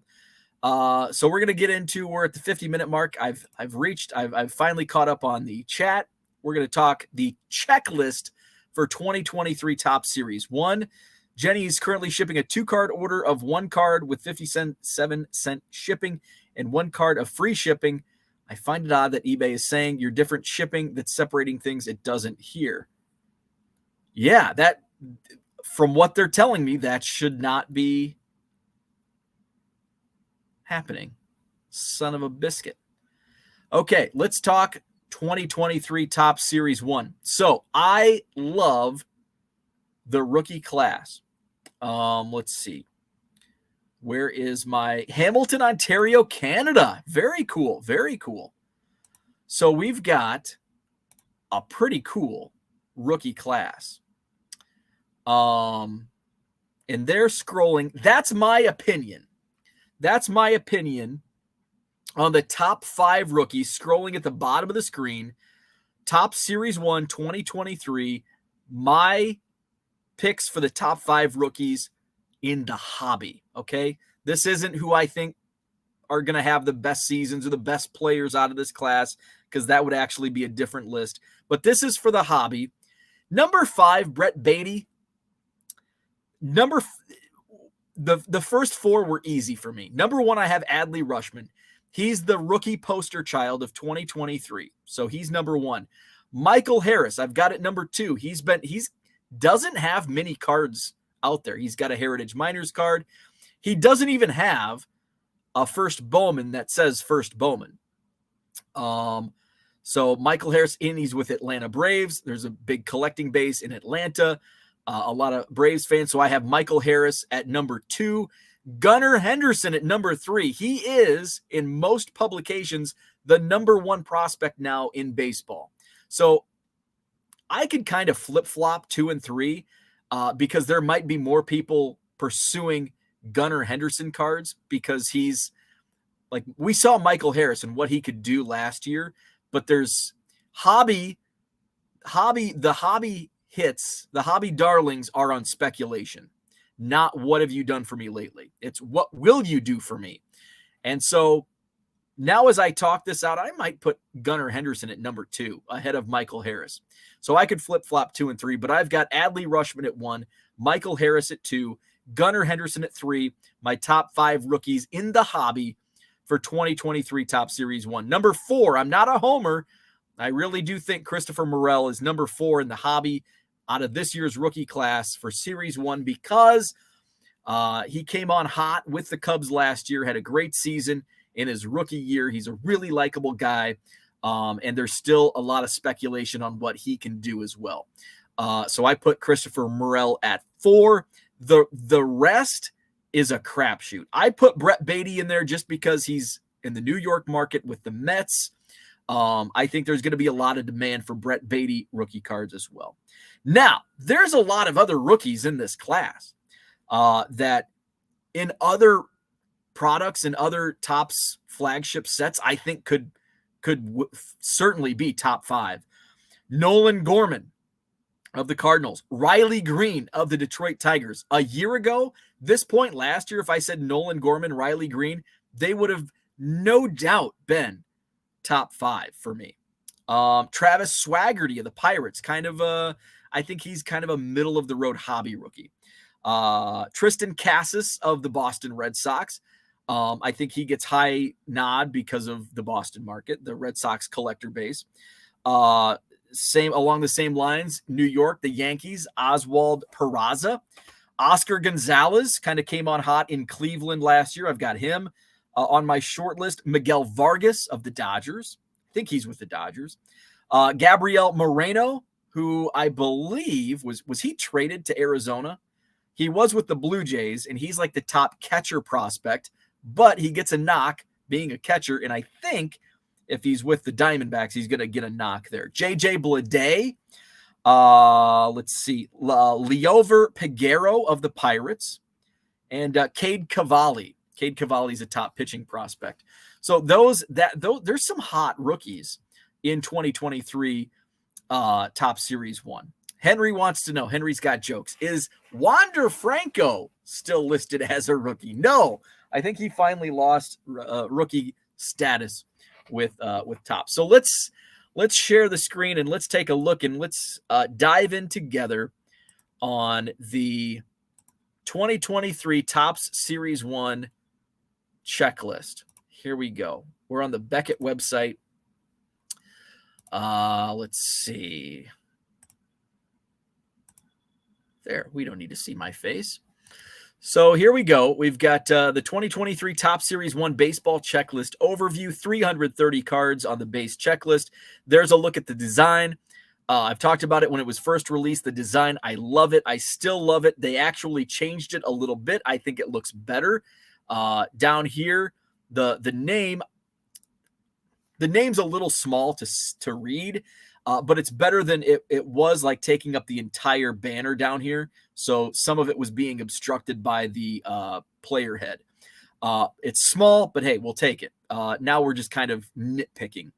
[SPEAKER 1] So we're going to get into, we're at the 50-minute mark. I've finally caught up on the chat. We're going to talk the checklist for 2023 Top Series 1. Jenny is currently shipping a 2-card order of 1 card with 57-cent shipping and 1 card of free shipping. I find it odd that eBay is saying you're different shipping that's separating things it doesn't here. Yeah, that, from what they're telling me, that should not be happening. Son of a biscuit. Okay, let's talk 2023 Top Series 1. So I love the rookie class. Let's see. Where is my Hamilton, Ontario, Canada? Very cool. Very cool. So we've got a pretty cool rookie class. And they're scrolling. That's my opinion. That's my opinion on the top 5 rookies scrolling at the bottom of the screen. Top Series 1 2023. My picks for the top 5 rookies in the hobby. Okay. This isn't who I think are going to have the best seasons or the best players out of this class, because that would actually be a different list. But this is for the hobby. Number 5, Brett Beatty. The first 4 were easy for me. Number 1, I have Adley Rutschman. He's the rookie poster child of 2023. So he's number 1. Michael Harris, I've got it number 2. He's doesn't have many cards out there. He's got a Heritage Miners card. He doesn't even have a first Bowman that says first Bowman. So Michael Harris, he's with Atlanta Braves. There's a big collecting base in Atlanta. A lot of Braves fans. So I have Michael Harris at number 2. Gunnar Henderson at number 3. He is, in most publications, the number 1 prospect now in baseball. So I could kind of flip-flop 2 and 3 because there might be more people pursuing Gunnar Henderson cards, because he's like, we saw Michael Harris and what he could do last year, but there's the hobby hits, the hobby darlings are on speculation, not what have you done for me lately. It's what will you do for me? And so now as I talk this out, I might put Gunnar Henderson at number 2 ahead of Michael Harris. So I could flip-flop 2 and 3, but I've got Adley Rutschman at 1, Michael Harris at 2, Gunnar Henderson at 3, my top 5 rookies in the hobby for 2023 Top Series 1. Number 4, I'm not a homer. I really do think Christopher Morel is number 4 in the hobby out of this year's rookie class for Series 1, because he came on hot with the Cubs last year, had a great season in his rookie year. He's a really likable guy, and there's still a lot of speculation on what he can do as well. So I put Christopher Morel at 4. The rest is a crapshoot. I put Brett Beatty in there just because he's in the New York market with the Mets. I think there's going to be a lot of demand for Brett Beatty rookie cards as well. Now, there's a lot of other rookies in this class that in other products and other Topps flagship sets, I think could certainly be top 5. Nolan Gorman of the Cardinals, Riley Green of the Detroit Tigers. A year ago, this point last year, if I said Nolan Gorman, Riley Green, they would have no doubt been top 5 for me. Travis Swaggerty of the Pirates, I think he's kind of a middle of the road hobby rookie. Tristan Cassis of the Boston Red Sox. I think he gets high nod because of the Boston market, the Red Sox collector base. Along the same lines, New York, the Yankees, Oswald Peraza. Oscar Gonzalez kind of came on hot in Cleveland last year. I've got him on my short list. Miguel Vargas of the Dodgers. I think he's with the Dodgers. Gabriel Moreno, who I believe was he traded to Arizona? He was with the Blue Jays, and he's like the top catcher prospect, but he gets a knock being a catcher, and I think if he's with the Diamondbacks, he's going to get a knock there. J.J. Bleday, let's see, Leover Peguero of the Pirates, and Cade Cavalli. Cade Cavalli's a top pitching prospect. So there's some hot rookies in 2023 Top Series 1. Henry wants to know, Henry's got jokes, is Wander Franco still listed as a rookie? No, I think he finally lost rookie status with Topps. So let's share the screen and let's take a look and let's dive in together on the 2023 Topps Series 1 checklist. Here we go. We're on the Beckett website. Let's see. There, we don't need to see my face. So here we go. We've got the 2023 Topps Series 1 baseball checklist overview, 330 cards on the base checklist. There's a look at the design. I've talked about it when it was first released, the design. I love it. I still love it. They actually changed it a little bit. I think it looks better. Down here, the name's a little small to read. But it's better than it was like taking up the entire banner down here. So some of it was being obstructed by the player head. It's small, but hey, we'll take it. Now we're just kind of nitpicking.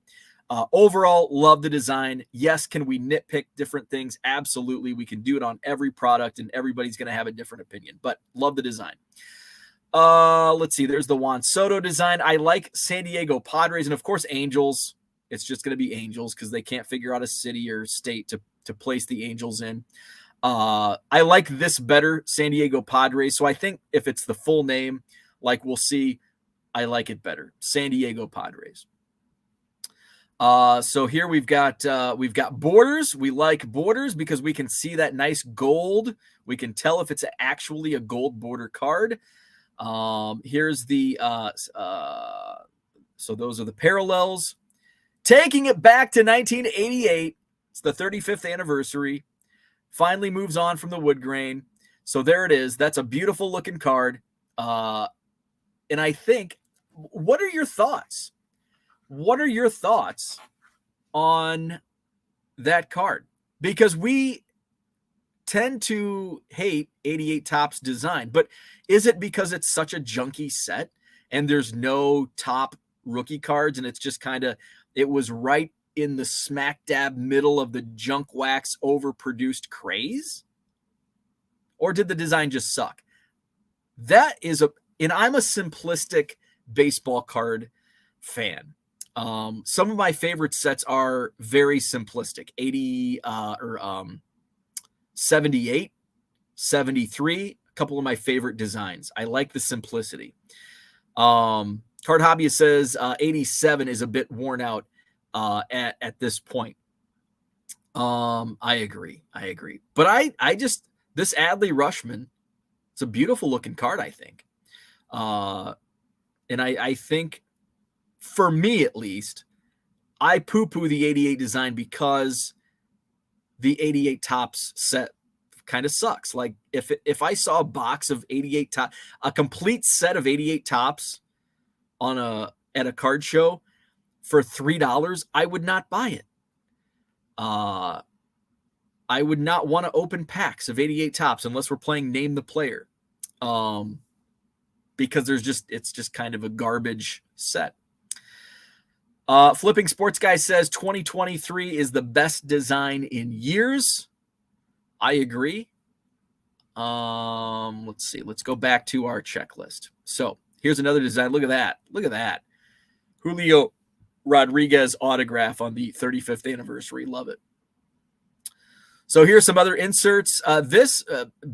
[SPEAKER 1] Overall, love the design. Yes, can we nitpick different things? Absolutely. We can do it on every product, and everybody's going to have a different opinion. But love the design. Let's see. There's the Juan Soto design. I like San Diego Padres, and of course, Angels. It's just going to be Angels because they can't figure out a city or state to place the Angels in. I like this better, San Diego Padres. So I think if it's the full name, like we'll see, I like it better, San Diego Padres. So here we've got borders. We like borders because we can see that nice gold. We can tell if it's actually a gold border card. Here's the so those are the parallels. Taking it back to 1988, it's the 35th anniversary. Finally moves on from the wood grain. So there it is. That's a beautiful looking card. And I think, what are your thoughts? What are your thoughts on that card? Because we tend to hate 88 Topps design, but is it because it's such a junky set and there's no top rookie cards and it's just kind of, it was right in the smack dab middle of the junk wax overproduced craze? Or did the design just suck? And I'm a simplistic baseball card fan. Some of my favorite sets are very simplistic. 78, 73, a couple of my favorite designs. I like the simplicity. Card Hobbyist says 87 is a bit worn out at this point. I agree. But I just, this Adley Rutschman, it's a beautiful looking card, I think. And I think, for me at least, I poo-poo the 88 design because the 88 Topps set kind of sucks. Like if I saw a box of 88 Topps, a complete set of 88 Topps on at a card show for $3, I would not buy it. I would not want to open packs of 88 Topps unless we're playing Name the Player, because it's just kind of a garbage set. Flipping Sports Guy says 2023 is the best design in years. I agree. Let's see. Let's go back to our checklist. So here's another design. Look at that. Look at that. Julio Rodriguez autograph on the 35th anniversary. Love it. So here's some other inserts. This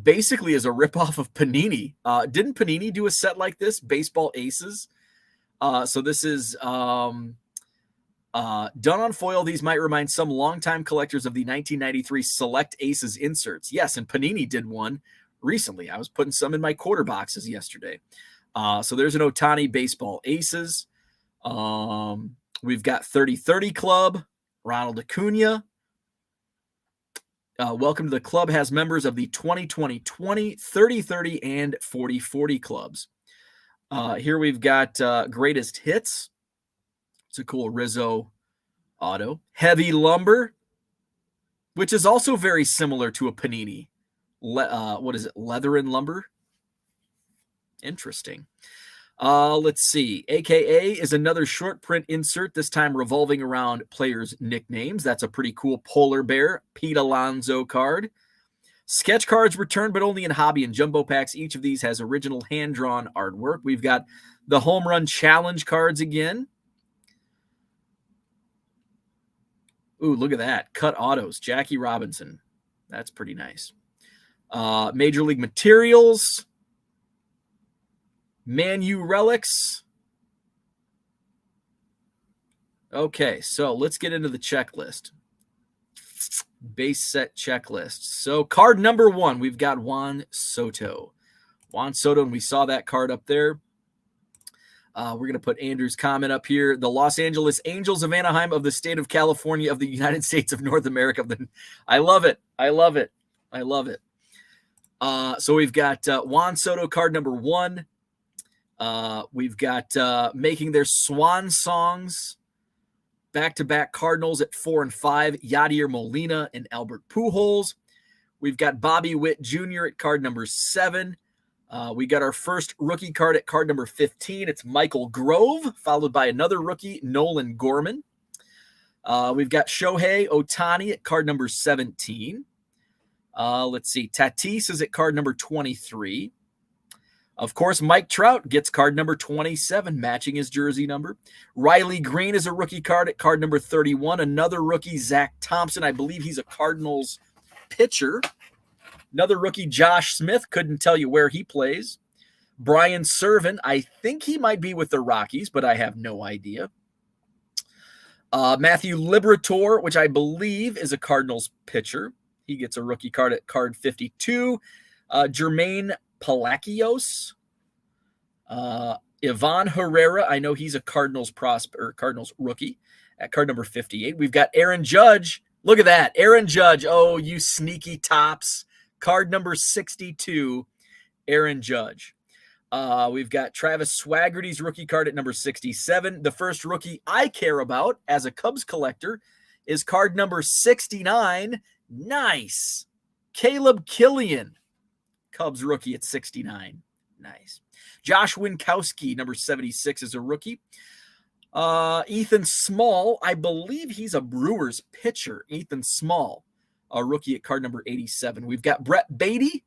[SPEAKER 1] basically is a ripoff of Panini. Didn't Panini do a set like this? Baseball Aces. So this is done on foil. These might remind some longtime collectors of the 1993 Select Aces inserts. Yes, and Panini did one recently. I was putting some in my quarter boxes yesterday. So there's an Ohtani Baseball Aces. We've got 30-30 Club, Ronald Acuna. Welcome to the Club has members of the 20-20-20, 30-30, and 40-40 clubs. Here we've got Greatest Hits. It's a cool Rizzo auto. Heavy Lumber, which is also very similar to a Panini. What is it? Leather and Lumber? Interesting. Let's see. AKA is another short print insert, this time revolving around players' nicknames. That's a pretty cool Polar Bear Pete Alonso card. Sketch cards returned, but only in hobby and jumbo packs. Each of these has original hand-drawn artwork. We've got the Home Run Challenge cards again. Ooh, look at that. Cut autos. Jackie Robinson. That's pretty nice. Major League Materials. Man U Relics. Okay, so let's get into the checklist. Base set checklist. So card number 1, we've got Juan Soto. Juan Soto, and we saw that card up there. We're going to put Andrew's comment up here. The Los Angeles Angels of Anaheim of the state of California of the United States of North America. I love it. I love it. I love it. So we've got Juan Soto, card number 1. We've got making their swan songs, back-to-back Cardinals at 4 and 5, Yadier Molina and Albert Pujols. We've got Bobby Witt Jr. at card number 7. We got our first rookie card at card number 15. It's Michael Grove, followed by another rookie, Nolan Gorman. We've got Shohei Ohtani at card number 17. Let's see. Tatis is at card number 23. Of course, Mike Trout gets card number 27, matching his jersey number. Riley Green is a rookie card at card number 31. Another rookie, Zach Thompson. I believe he's a Cardinals pitcher. Another rookie, Josh Smith. Couldn't tell you where he plays. Brian Serven. I think he might be with the Rockies, but I have no idea. Matthew Liberatore, which I believe is a Cardinals pitcher. He gets a rookie card at card 52. Jermaine Palacios, Ivan Herrera. I know he's a Cardinals Cardinals rookie at card number 58. We've got Aaron Judge. Look at that. Aaron Judge. Oh, you sneaky Tops. Card number 62, Aaron Judge. We've got Travis Swaggerty's rookie card at number 67. The first rookie I care about as a Cubs collector is card number 69. Nice. Caleb Killian. Cubs rookie at 69. Nice. Josh Winkowski, number 76, is a rookie. Ethan Small, I believe he's a Brewers pitcher. Ethan Small, a rookie at card number 87. We've got Brett Beatty,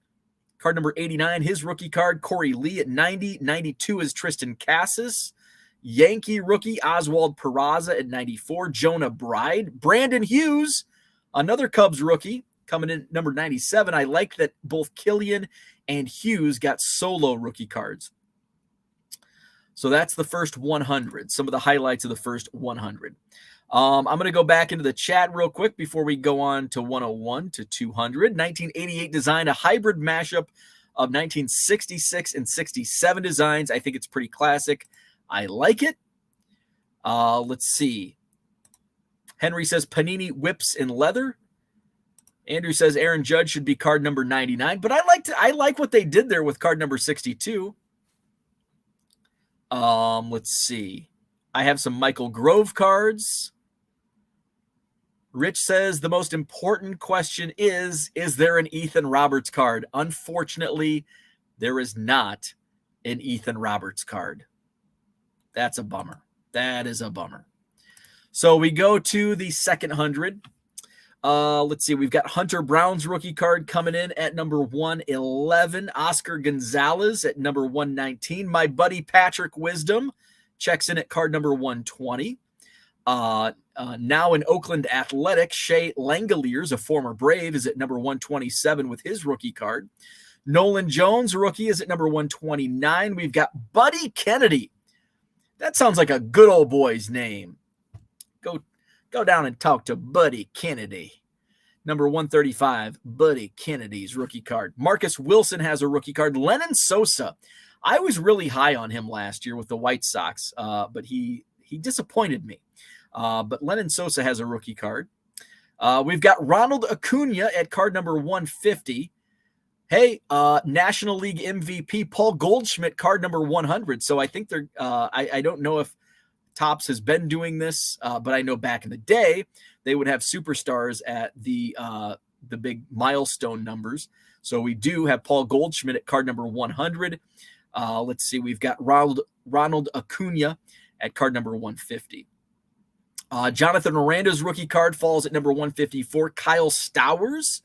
[SPEAKER 1] card number 89, his rookie card. Corey Lee at 90. 92 is Tristan Cassis. Yankee rookie Oswald Peraza at 94. Jonah Bride. Brandon Hughes, another Cubs rookie, coming in number 97. I like that both Killian and Hughes got solo rookie cards. So that's the first 100. Some of the highlights of the first 100. I'm going to go back into the chat real quick before we go on to 101 to 200. 1988 design, a hybrid mashup of 1966 and 67 designs. I think it's pretty classic. I like it. Let's see. Henry says Panini whips in leather. Andrew says Aaron Judge should be card number 99, but I like what they did there with card number 62. Let's see. I have some Michael Grove cards. Rich says the most important question is there an Ethan Roberts card? Unfortunately, there is not an Ethan Roberts card. That's a bummer. That is a bummer. So we go to the second 100. Let's see. We've got Hunter Brown's rookie card coming in at number 111. Oscar Gonzalez at number 119. My buddy Patrick Wisdom checks in at card number 120. Now in Oakland Athletic, Shea Langoliers, a former Brave, is at number 127 with his rookie card. Nolan Jones, rookie, is at number 129. We've got Buddy Kennedy. That sounds like a good old boy's name. Go down and talk to Buddy Kennedy. Number 135, Buddy Kennedy's rookie card. Marcus Wilson has a rookie card. Lennon Sosa. I was really high on him last year with the White Sox, but he disappointed me. But Lennon Sosa has a rookie card. We've got Ronald Acuna at card number 150. Hey, National League MVP Paul Goldschmidt, card number 100. So I think they're I don't know if Topps has been doing this, but I know back in the day they would have superstars at the big milestone numbers. So we do have Paul Goldschmidt at card number 100. Let's see, we've got Ronald Acuna at card number 150. Jonathan Miranda's rookie card falls at number 154. Kyle Stowers,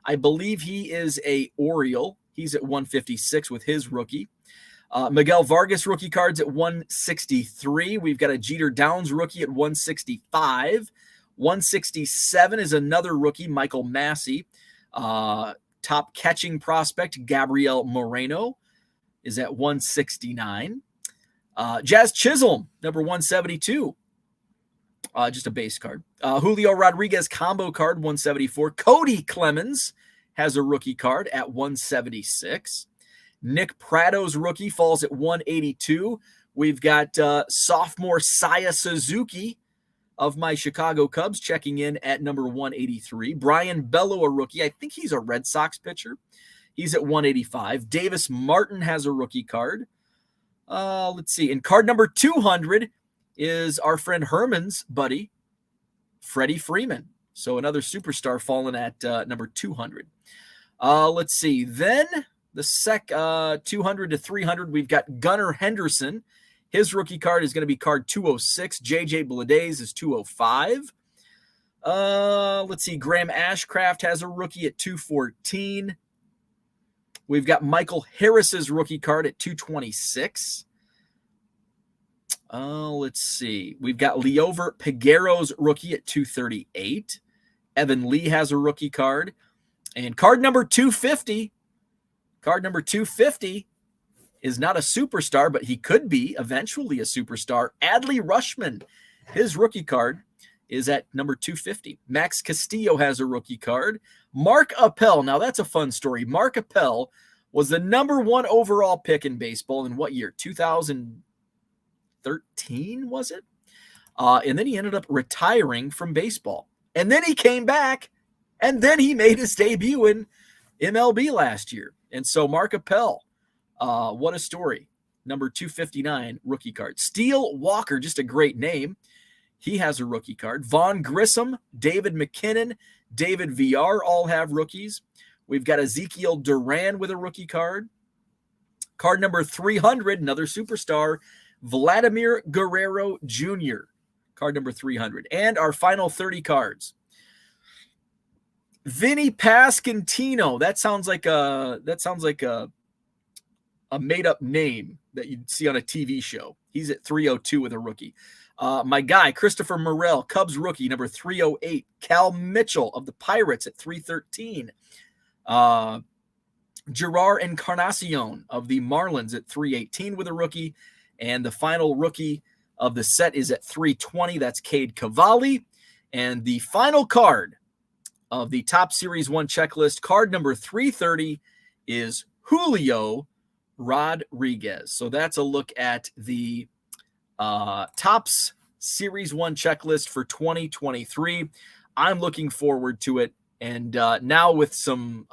[SPEAKER 1] I believe he is a Oriole. He's at 156 with his rookie. Miguel Vargas rookie cards at 163. We've got a Jeter Downs rookie at 165. 167 is another rookie, Michael Massey. Top catching prospect, Gabriel Moreno, is at 169. Jazz Chisholm, number 172. Just a base card. Julio Rodriguez combo card, 174. Cody Clemens has a rookie card at 176. Nick Prado's rookie falls at 182. We've got sophomore Saya Suzuki of my Chicago Cubs checking in at number 183. Brian Bello, a rookie. I think he's a Red Sox pitcher. He's at 185. Davis Martin has a rookie card. Let's see. And card number 200 is our friend Herman's buddy, Freddie Freeman. So another superstar falling at number 200. Let's see. Then the 200 to 300, we've got Gunnar Henderson. His rookie card is going to be card 206. JJ Bledays is 205. Let's see. Graham Ashcraft has a rookie at 214. We've got Michael Harris's rookie card at 226. Let's see. We've got Leover Peguero's rookie at 238. Evan Lee has a rookie card. And card number 250. Card number 250 is not a superstar, but he could be eventually a superstar. Adley Rushman, his rookie card is at number 250. Max Castillo has a rookie card. Mark Appel, now that's a fun story. Mark Appel was the number 1 overall pick in baseball in what year? 2013, was it? And then he ended up retiring from baseball. And then he came back, and then he made his debut in MLB last year. And so Mark Appel, what a story. Number 259 rookie card. Steele Walker, just a great name. He has a rookie card. Vaughn Grissom, David McKinnon, David VR all have rookies. We've got Ezekiel Duran with a rookie card. Card number 300, another superstar, Vladimir Guerrero Jr. Card number 300. And our final 30 cards. Vinny Pasquantino. That sounds like a made-up name that you'd see on a TV show. He's at 302 with a rookie. My guy, Christopher Morel, Cubs rookie, number 308. Cal Mitchell of the Pirates at 313. Gerard Encarnacion of the Marlins at 318 with a rookie. And the final rookie of the set is at 320. That's Cade Cavalli. And the final card of the Top Series 1 checklist, card number 330, is Julio Rodriguez. So that's a look at the Topps Series 1 checklist for 2023. I'm looking forward to it. And now with some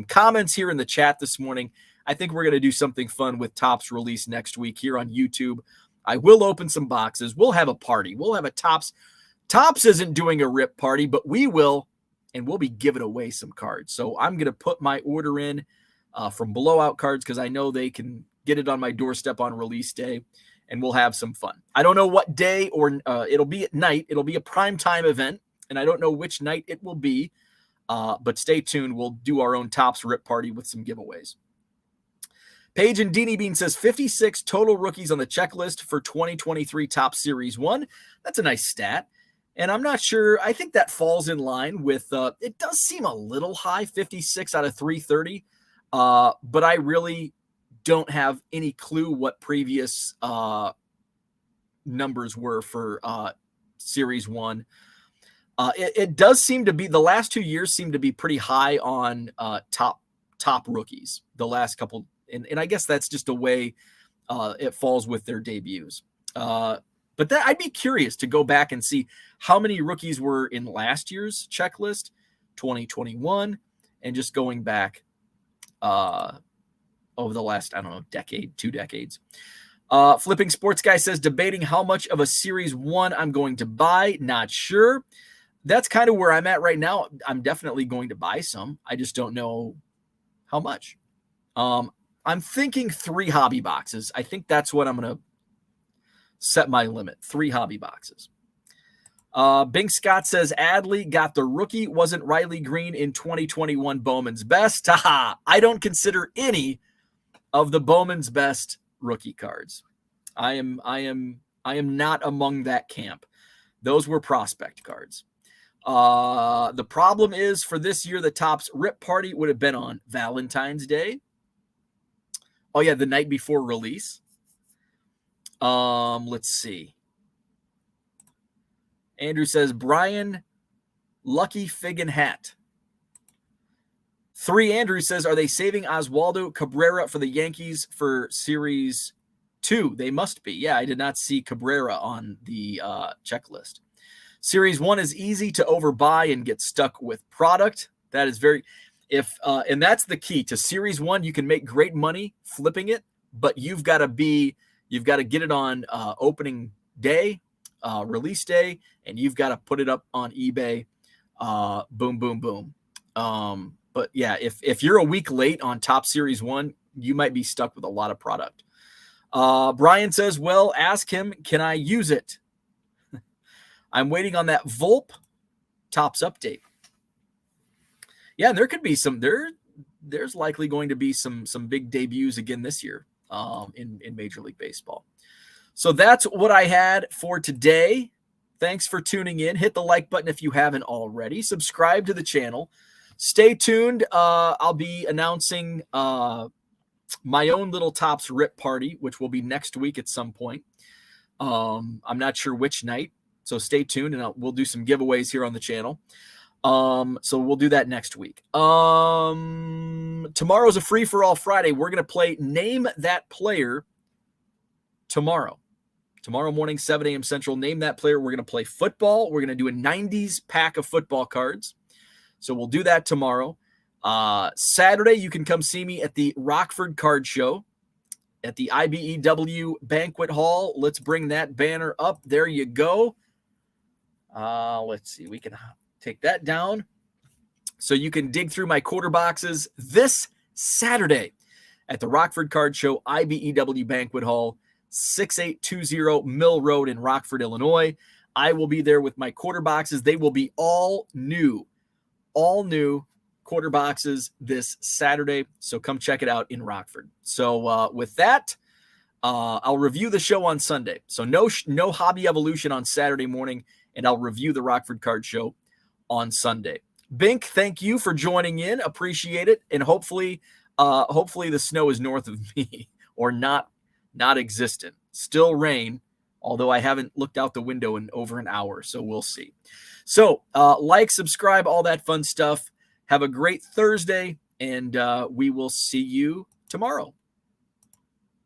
[SPEAKER 1] comments here in the chat this morning, I think we're going to do something fun with Topps release next week here on YouTube. I will open some boxes. We'll have a party. We'll have a Topps. Topps isn't doing a rip party, but we will, and we'll be giving away some cards. So I'm going to put my order in from Blowout Cards because I know they can get it on my doorstep on release day, and we'll have some fun. I don't know what day, or it'll be at night. It'll be a primetime event, and I don't know which night it will be, but stay tuned. We'll do our own Topps rip party with some giveaways. Paige and Deanie Bean says 56 total rookies on the checklist for 2023 Topps Series 1. That's a nice stat. And I'm not sure. I think that falls in line with, it does seem a little high, 56 out of 330. But I really don't have any clue what previous numbers were for Series 1. It does seem to be, the last 2 years seem to be pretty high on top rookies. The last couple, and I guess that's just a way it falls with their debuts. But that, I'd be curious to go back and see how many rookies were in last year's checklist, 2021, and just going back over the last, I don't know, decade, 2 decades. Flipping Sports Guy says, debating how much of a Series 1 I'm going to buy. Not sure. That's kind of where I'm at right now. I'm definitely going to buy some. I just don't know how much. I'm thinking 3 hobby boxes. I think that's what I'm going to set my limit. 3 hobby boxes. Bing Scott says, Adley got the rookie. Wasn't Riley Green in 2021 Bowman's best? Haha. I don't consider any of the Bowman's best rookie cards. I am not among that camp. Those were prospect cards. The problem is for this year, the Topps rip party would have been on Valentine's Day. Oh yeah, the night before release. Let's see. Andrew says, Brian, lucky fig and hat. 3 Andrew says, are they saving Oswaldo Cabrera for the Yankees for Series 2? They must be. Yeah, I did not see Cabrera on the checklist. Series 1 is easy to overbuy and get stuck with product. That is very, and that's the key to Series 1. You can make great money flipping it, but you've got to get it on opening day, release day, and you've got to put it up on eBay. Boom, boom, boom. But yeah, if you're a week late on Topps Series 1, you might be stuck with a lot of product. Brian says, well, ask him, can I use it? I'm waiting on that Volpe Topps update. Yeah, there could be there's likely going to be some big debuts again this year in Major League Baseball. So that's what I had for today. Thanks for tuning in. Hit the like button if you haven't already. Subscribe to the channel. Stay tuned. I'll be announcing my own little Topps rip party, which will be next week at some point. I'm not sure which night. So stay tuned, and we'll do some giveaways here on the channel. So we'll do that next week. Tomorrow's a free-for-all Friday. We're going to play Name That Player tomorrow. Tomorrow morning, 7 a.m. Central. Name That Player. We're going to play football. We're going to do a 90s pack of football cards. So we'll do that tomorrow. Saturday, you can come see me at the Rockford Card Show at the IBEW Banquet Hall. Let's bring that banner up. There you go. Let's see. We can take that down. So you can dig through my quarter boxes this Saturday at the Rockford Card Show, IBEW Banquet Hall, 6820 Mill Road in Rockford, Illinois. I will be there with my quarter boxes. They will be all new quarter boxes this Saturday. So come check it out in Rockford. So with that, I'll review the show on Sunday. So no Hobby Evolution on Saturday morning, and I'll review the Rockford Card Show on Sunday. Bink, thank you for joining in. Appreciate it. And hopefully the snow is north of me or not existent. Still rain, although I haven't looked out the window in over an hour, so we'll see. So like, subscribe, all that fun stuff. Have a great Thursday, and we will see you tomorrow.